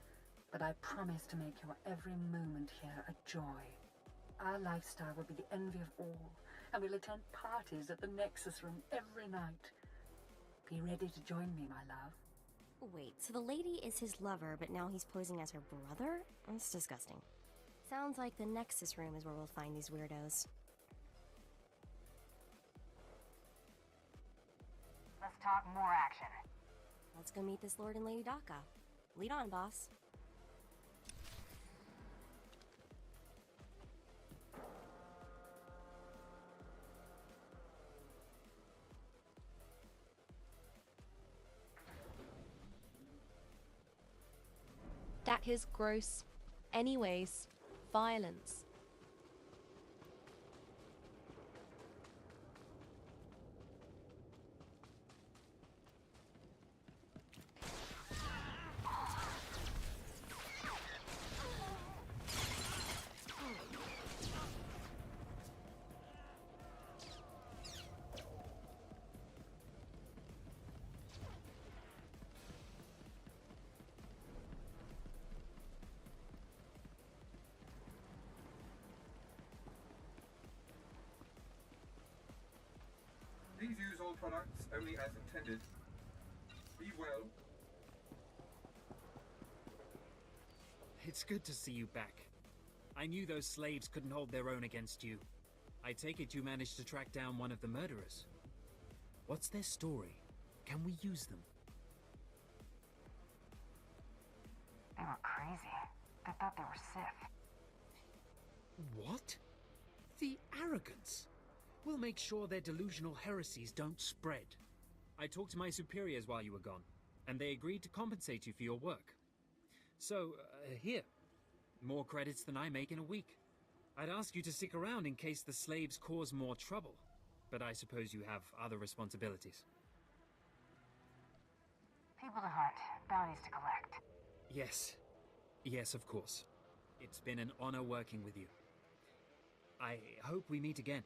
Speaker 3: but I promise to make your every moment here a joy. Our lifestyle will be the envy of all, and we'll attend parties at the Nexus Room every night. Be ready to join me, my love.
Speaker 2: Wait, so the lady is his lover, but now he's posing as her brother? That's disgusting. Sounds like the Nexus Room is where we'll find these weirdos.
Speaker 3: Let's talk more action.
Speaker 2: Let's go meet this Lord and Lady Daka. Lead on, boss.
Speaker 1: That is gross. Anyways, violence.
Speaker 6: Please use all products only as intended. Be well.
Speaker 18: It's good to see you back. I knew those slaves couldn't hold their own against you. I take it you managed to track down one of the murderers. What's their story? Can we use them?
Speaker 3: They were crazy. They thought they were Sith.
Speaker 18: What? The arrogance! We'll make sure their delusional heresies don't spread. I talked to my superiors while you were gone, and they agreed to compensate you for your work. So, here. More credits than I make in a week. I'd ask you to stick around in case the slaves cause more trouble, but I suppose you have other responsibilities.
Speaker 3: People to hunt, bounties to collect.
Speaker 18: Yes. Yes, of course. It's been an honor working with you. I hope we meet again.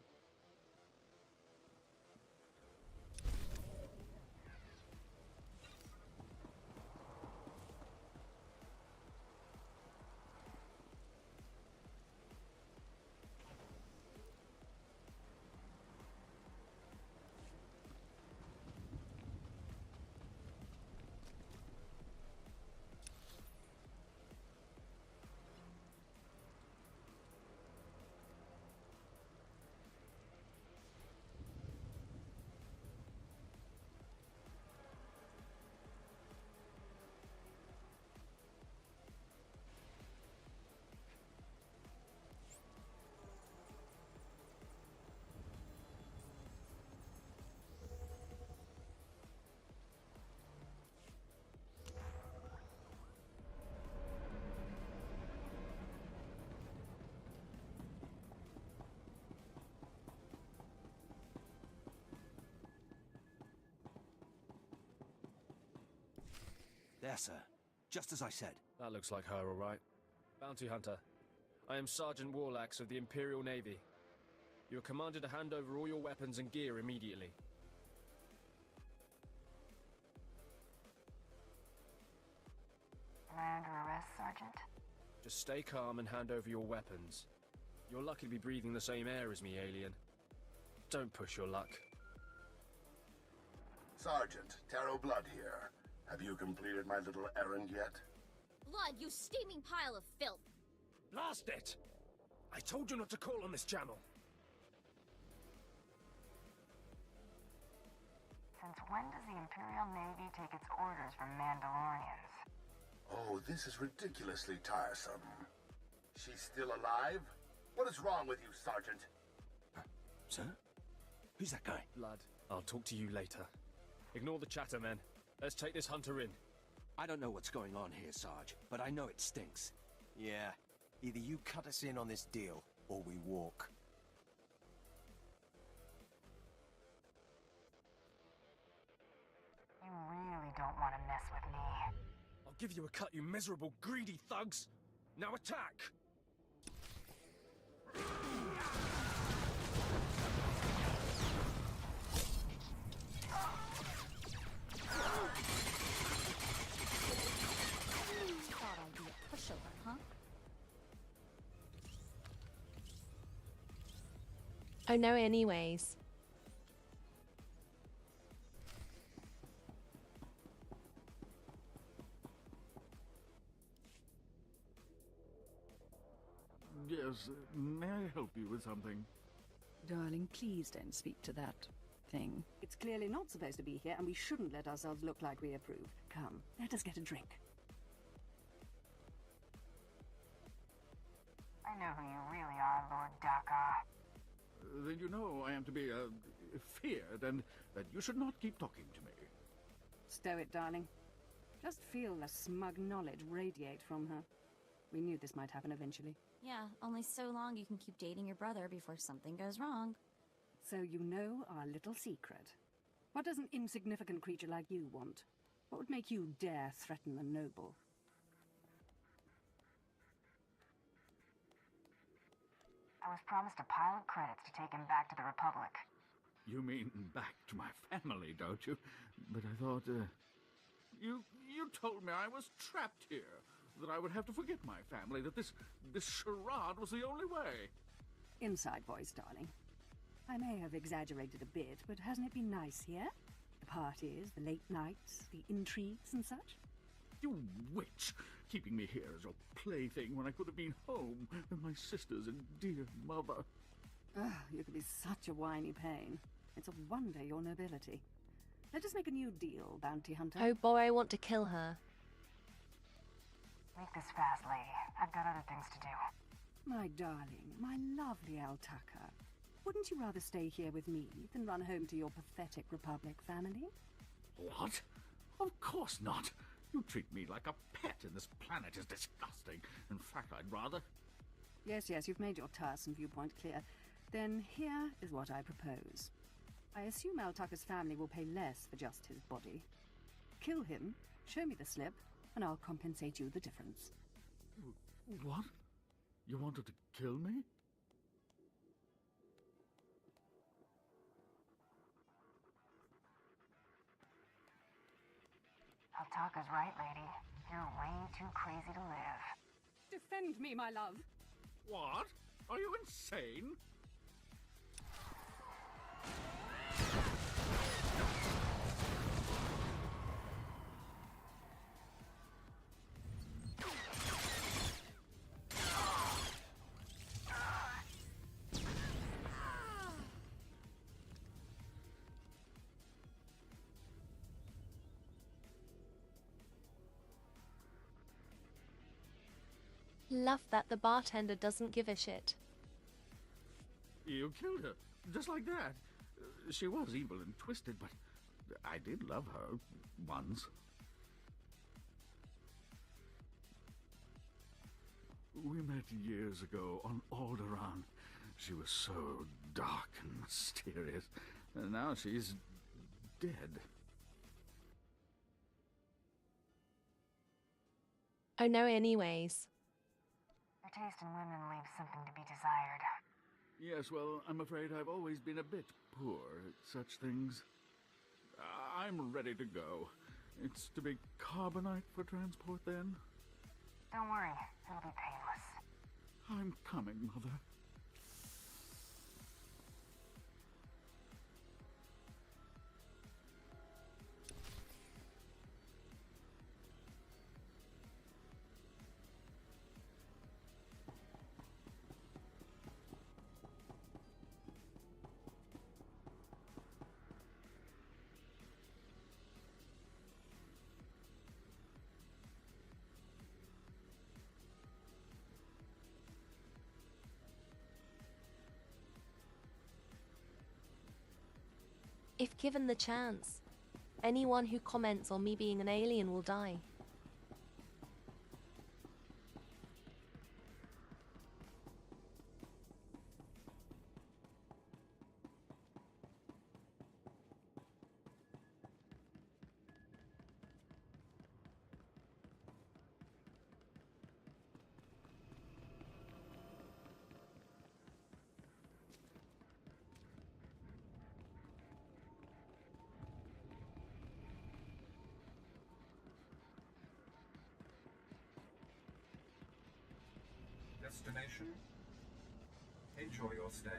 Speaker 16: There, sir. Just as I said.
Speaker 20: That looks like her, all right. Bounty Hunter. I am Sergeant Warlax of the Imperial Navy. You are commanded to hand over all your weapons and gear immediately.
Speaker 3: Am I under arrest, Sergeant?
Speaker 20: Just stay calm and hand over your weapons. You're lucky to be breathing the same air as me, alien. Don't push your luck.
Speaker 17: Sergeant, Taro Blood here. Have you completed my little errand yet?
Speaker 21: Blood, you steaming pile of filth!
Speaker 20: Blast it!
Speaker 19: I told you not to call on this channel.
Speaker 21: Since when does the Imperial Navy take its orders from Mandalorians?
Speaker 17: Oh, this is ridiculously tiresome. She's still alive? What is wrong with you, Sergeant?
Speaker 14: Sir? Who's that guy?
Speaker 20: Lad, I'll talk to you later. Ignore the chatter, men. Let's take this hunter in.
Speaker 14: I don't know what's going on here, Sarge, but I know it stinks. Yeah, either you cut us in on this deal, or we walk.
Speaker 21: You really don't want to mess with me.
Speaker 20: I'll give you a cut, you miserable, greedy thugs! Now attack!
Speaker 2: Thought I'd be a pushover, huh?
Speaker 1: Oh no, anyways.
Speaker 22: Yes, may I help you with something?
Speaker 23: Darling, please don't speak to that thing. It's clearly not supposed to be here, and we shouldn't let ourselves look like we approve. Come, let us get a drink.
Speaker 21: I know who you really are, Lord Daka.
Speaker 22: Then you know I am to be feared, and that you should not keep talking to me.
Speaker 23: Stow it, darling. Just feel the smug knowledge radiate from her. We knew this might happen eventually.
Speaker 2: Yeah, only so long you can keep dating your brother before something goes wrong.
Speaker 23: So you know our little secret. What does an insignificant creature like you want? What would make you dare threaten the noble?
Speaker 21: I was promised a pile of credits to take him back to the Republic.
Speaker 22: You mean back to my family, don't you? But I thought, you told me I was trapped here, that I would have to forget my family, that this charade was the only way.
Speaker 23: Inside voice, darling. I may have exaggerated a bit, but hasn't it been nice here? The parties, the late nights, the intrigues and such?
Speaker 22: You witch! Keeping me here as your plaything when I could have been home with my sisters and dear mother.
Speaker 23: Ah, you could be such a whiny pain. It's a wonder your nobility. Let us make a new deal, bounty hunter.
Speaker 1: Oh boy, I want to kill her.
Speaker 21: Make this fast, lady. I've got other things to do.
Speaker 23: My darling, my lovely Altaka. Wouldn't you rather stay here with me than run home to your pathetic Republic family?
Speaker 22: What? Of course not. You treat me like a pet, and this planet is disgusting. In fact, I'd rather...
Speaker 23: Yes, you've made your tiresome viewpoint clear. Then here is what I propose. I assume Altaka's family will pay less for just his body. Kill him, show me the slip, and I'll compensate you the difference.
Speaker 22: What? You wanted to kill me?
Speaker 21: Altaka's right, lady. You're way too crazy to live.
Speaker 23: Defend me, my love.
Speaker 22: What? Are you insane?
Speaker 1: Love that the bartender doesn't give a shit.
Speaker 22: You killed her, just like that. She was evil and twisted, but I did love her once. We met years ago on Alderaan. She was so dark and mysterious, and now she's dead.
Speaker 1: Oh no, anyways.
Speaker 21: Your taste in women leaves something to be desired.
Speaker 22: Yes, well, I'm afraid I've always been a bit poor at such things. I'm ready to go. It's to be carbonite for transport, then?
Speaker 21: Don't worry, it'll be painless.
Speaker 22: I'm coming, Mother.
Speaker 1: If given the chance, anyone who comments on me being an alien will die.
Speaker 6: Destination? Enjoy your stay.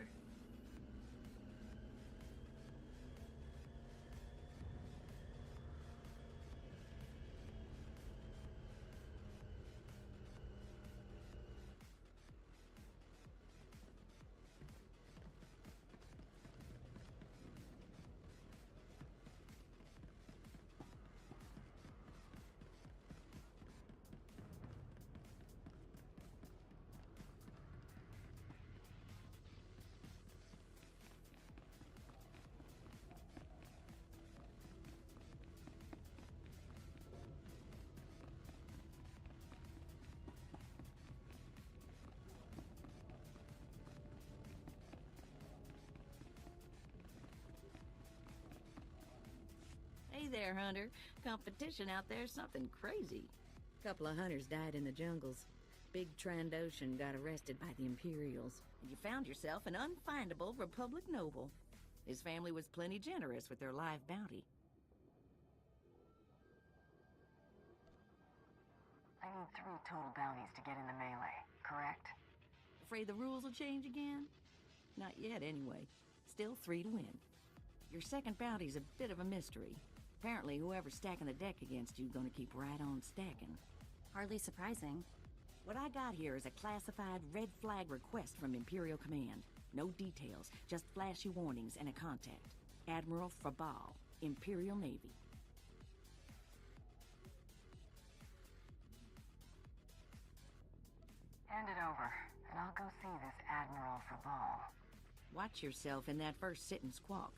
Speaker 10: Hey there, Hunter. Competition out there's something crazy. A couple of hunters died in the jungles. Big Trandoshan got arrested by the Imperials, and you found yourself an unfindable Republic noble. His family was plenty generous with their live bounty.
Speaker 21: I need 3 total bounties to get in the melee, correct?
Speaker 10: Afraid the rules will change again? Not yet, anyway. Still 3 to win. Your second bounty's a bit of a mystery. Apparently, whoever's stacking the deck against you gonna keep right on stacking.
Speaker 2: Hardly surprising.
Speaker 10: What I got here is a classified red flag request from Imperial Command. No details, just flashy warnings and a contact. Admiral Frabal, Imperial Navy.
Speaker 21: Hand it over, and I'll go see this Admiral Frabal.
Speaker 10: Watch yourself in that first sit and squawk.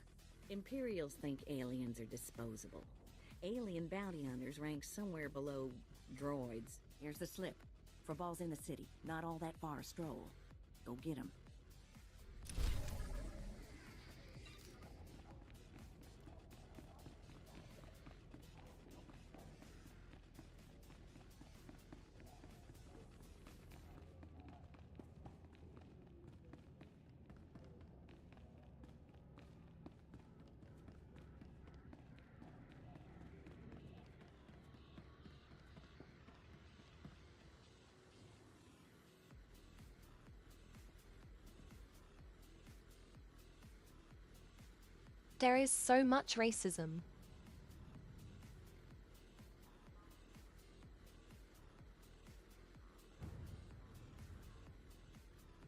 Speaker 10: Imperials think aliens are disposable. Alien bounty hunters rank somewhere below droids. Here's the slip. Frabal's in the city, not all that far a stroll. Go get him.
Speaker 1: There is so much racism.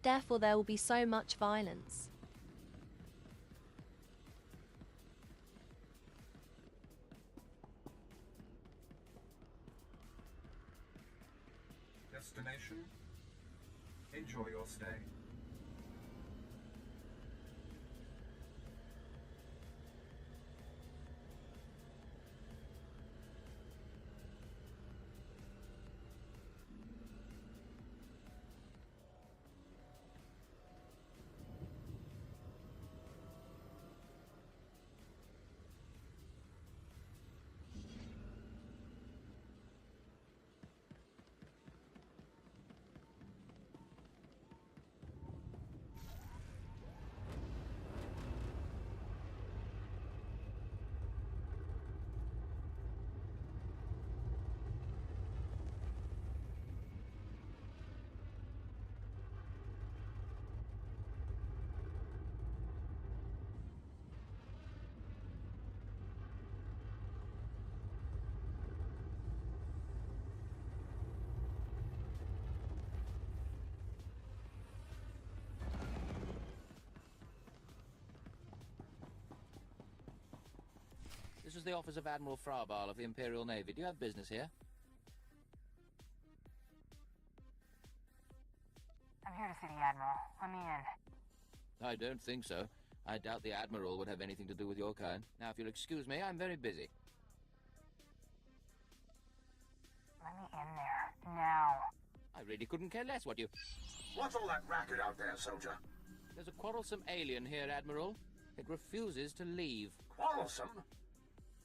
Speaker 1: Therefore, there will be so much violence.
Speaker 6: Destination? Enjoy your stay.
Speaker 4: This is the office of Admiral Frabal of the Imperial Navy. Do you have business here?
Speaker 21: I'm here to see the Admiral. Let me in.
Speaker 4: I don't think so. I doubt the Admiral would have anything to do with your kind. Now, if you'll excuse me, I'm very busy.
Speaker 21: Let me in there. Now.
Speaker 4: I really couldn't care less what you...
Speaker 17: What's all that racket out there, soldier?
Speaker 4: There's a quarrelsome alien here, Admiral. It refuses to leave.
Speaker 17: Quarrelsome?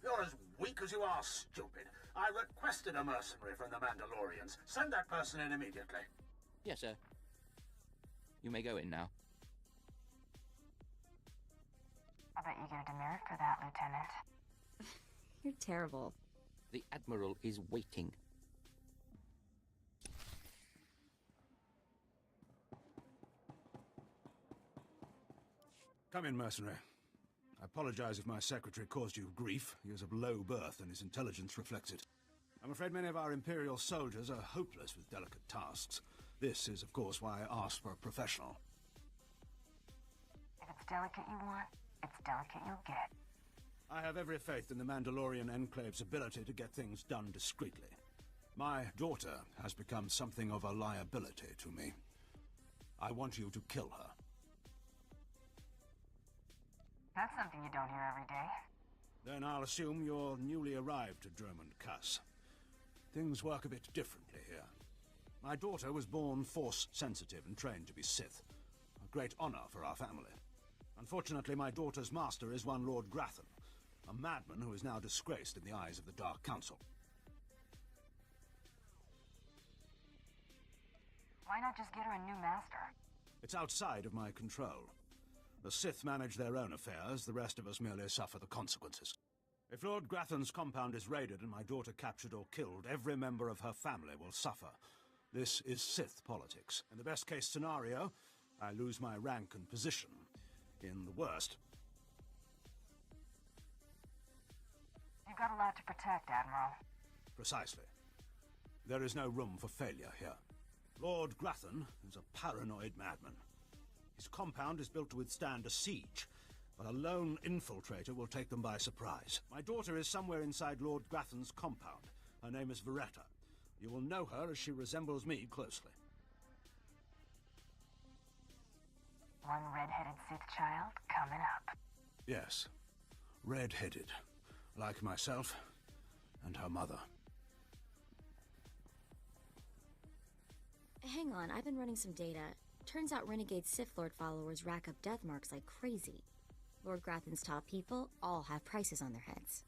Speaker 17: You're as weak as you are stupid. I requested a mercenary from the Mandalorians. Send that person in immediately.
Speaker 4: Yes, sir. You may go in now.
Speaker 21: I bet you get a demerit for that, Lieutenant.
Speaker 2: You're terrible.
Speaker 4: The Admiral is waiting.
Speaker 16: Come in, mercenary. I apologize if my secretary caused you grief. He is of low birth, and his intelligence reflects it. I'm afraid many of our Imperial soldiers are hopeless with delicate tasks. This is, of course, why I asked for a professional.
Speaker 21: If it's delicate you want, it's delicate you'll get.
Speaker 16: I have every faith in the Mandalorian Enclave's ability to get things done discreetly. My daughter has become something of a liability to me. I want you to kill her.
Speaker 21: That's something you don't hear every day.
Speaker 16: Then I'll assume you're newly arrived to Dromund Kaas. Things work a bit differently here. My daughter was born Force-sensitive and trained to be Sith. A great honor for our family. Unfortunately, my daughter's master is one Lord Grathan, a madman who is now disgraced in the eyes of the Dark Council.
Speaker 21: Why not just get her a new master?
Speaker 16: It's outside of my control. The Sith manage their own affairs, the rest of us merely suffer the consequences. If Lord Grathan's compound is raided and my daughter captured or killed, every member of her family will suffer. This is Sith politics. In the best-case scenario, I lose my rank and position. In the worst...
Speaker 21: You've got a lot to protect, Admiral.
Speaker 16: Precisely. There is no room for failure here. Lord Grathan is a paranoid madman. His compound is built to withstand a siege, but a lone infiltrator will take them by surprise. My daughter is somewhere inside Lord Grathan's compound. Her name is Veretta. You will know her as she resembles me closely.
Speaker 21: One red-headed Sith child coming up.
Speaker 16: Yes, red-headed, like myself and her mother.
Speaker 2: Hang on, I've been running some data. Turns out renegade Sith Lord followers rack up death marks like crazy. Lord Grathan's top people all have prices on their heads.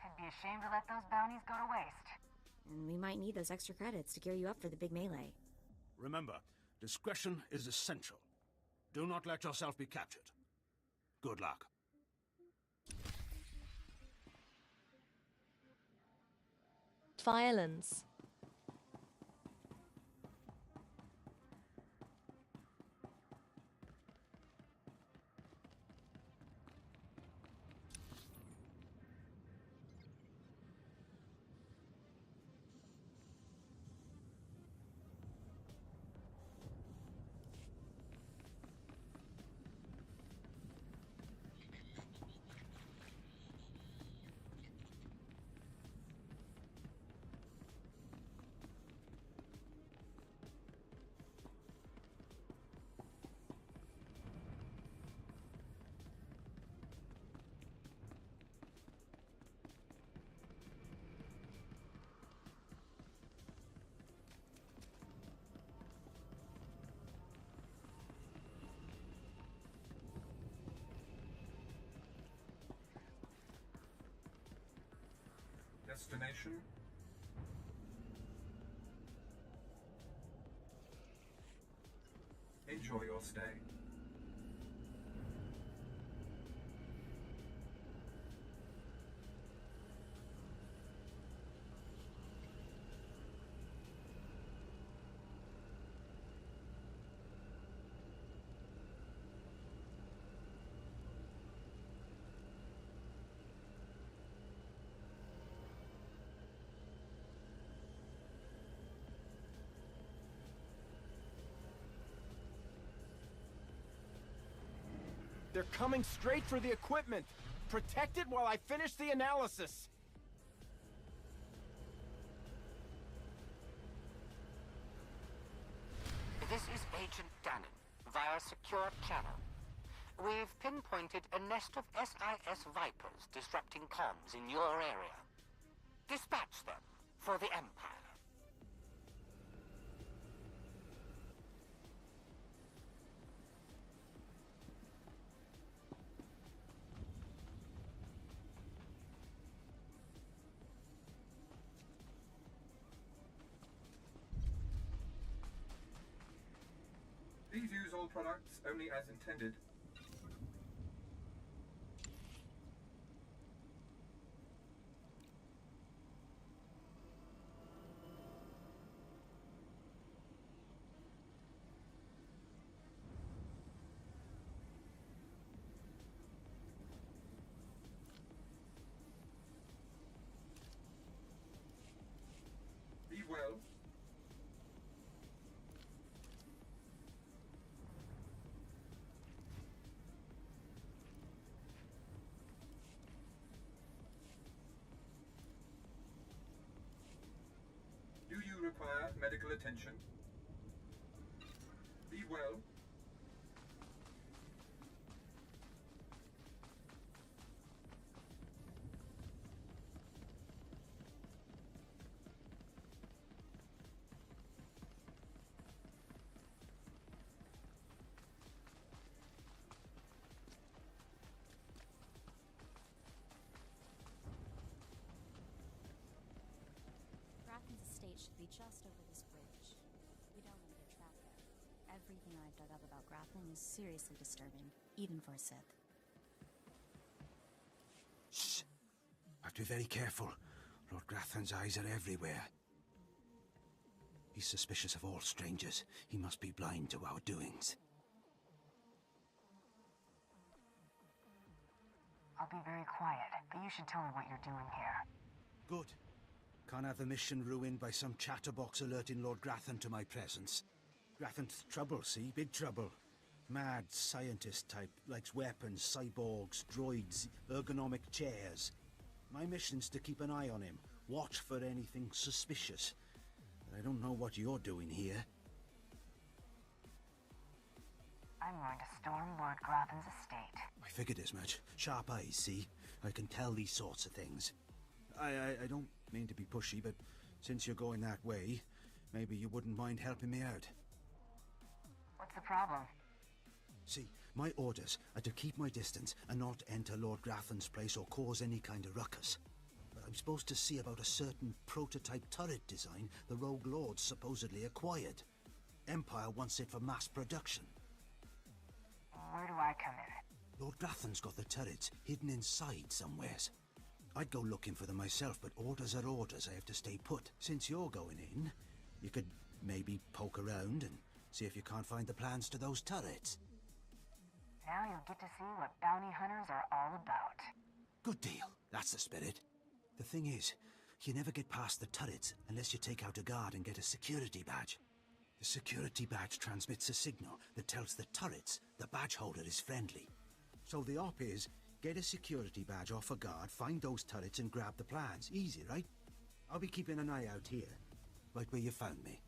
Speaker 21: I'd be ashamed to let those bounties go to waste.
Speaker 2: And we might need those extra credits to gear you up for the big melee.
Speaker 16: Remember, discretion is essential. Do not let yourself be captured. Good luck.
Speaker 1: Violence.
Speaker 6: Destination? Enjoy your stay.
Speaker 14: They're coming straight for the equipment. Protect it while I finish the analysis.
Speaker 17: This is a
Speaker 5: Agent Gannon via secure channel. We've pinpointed a nest of SIS Vipers disrupting comms in your area. Dispatch them for the Empire.
Speaker 6: Please use all products only as intended. Be well. Do you require medical attention? Be well.
Speaker 2: Grafton's estate should be just over this bridge. We don't want to get trapped there. Everything I've dug up about Grafton is seriously disturbing, even for a Sith.
Speaker 16: Shh! Have to be very careful. Lord Grafton's eyes are everywhere. He's suspicious of all strangers. He must be blind to our doings.
Speaker 21: I'll be very quiet, but you should tell me what you're doing here.
Speaker 16: Good. Can't have the mission ruined by some chatterbox alerting Lord Grafton to my presence. Grafton's trouble, see? Big trouble. Mad scientist type, likes weapons, cyborgs, droids, ergonomic chairs. My mission's to keep an eye on him, watch for anything suspicious. But I don't know what you're doing here.
Speaker 21: I'm going to storm Lord Grafton's estate.
Speaker 16: I figured as much. Sharp eyes, see? I can tell these sorts of things. I don't mean to be pushy, but since you're going that way, maybe you wouldn't mind helping me out.
Speaker 21: What's the problem?
Speaker 16: See, my orders are to keep my distance and not enter Lord Grafton's place or cause any kind of ruckus. But I'm supposed to see about a certain prototype turret design the Rogue Lords supposedly acquired. Empire wants it for mass production.
Speaker 21: Where do I come in?
Speaker 16: Lord Grafton's got the turrets hidden inside somewheres. I'd go looking for them myself, but orders are orders. I have to stay put. Since you're going in, you could maybe poke around and see if you can't find the plans to those turrets.
Speaker 21: Now you'll get to see what bounty hunters are all about.
Speaker 16: Good deal. That's the spirit. The thing is, you never get past the turrets unless you take out a guard and get a security badge. The security badge transmits a signal that tells the turrets the badge holder is friendly. So the op is, get a security badge off a guard, find those turrets and grab the plans. Easy, right? I'll be keeping an eye out here, right where you found me.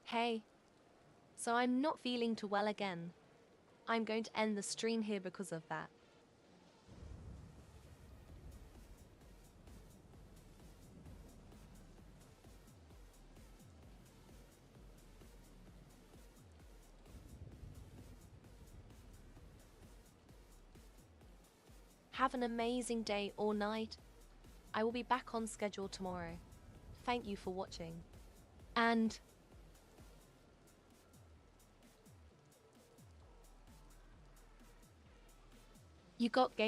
Speaker 1: Hey. So I'm not feeling too well again. I'm going to end the stream here because of that. Have an amazing day or night. I will be back on schedule tomorrow. Thank you for watching. And you got game.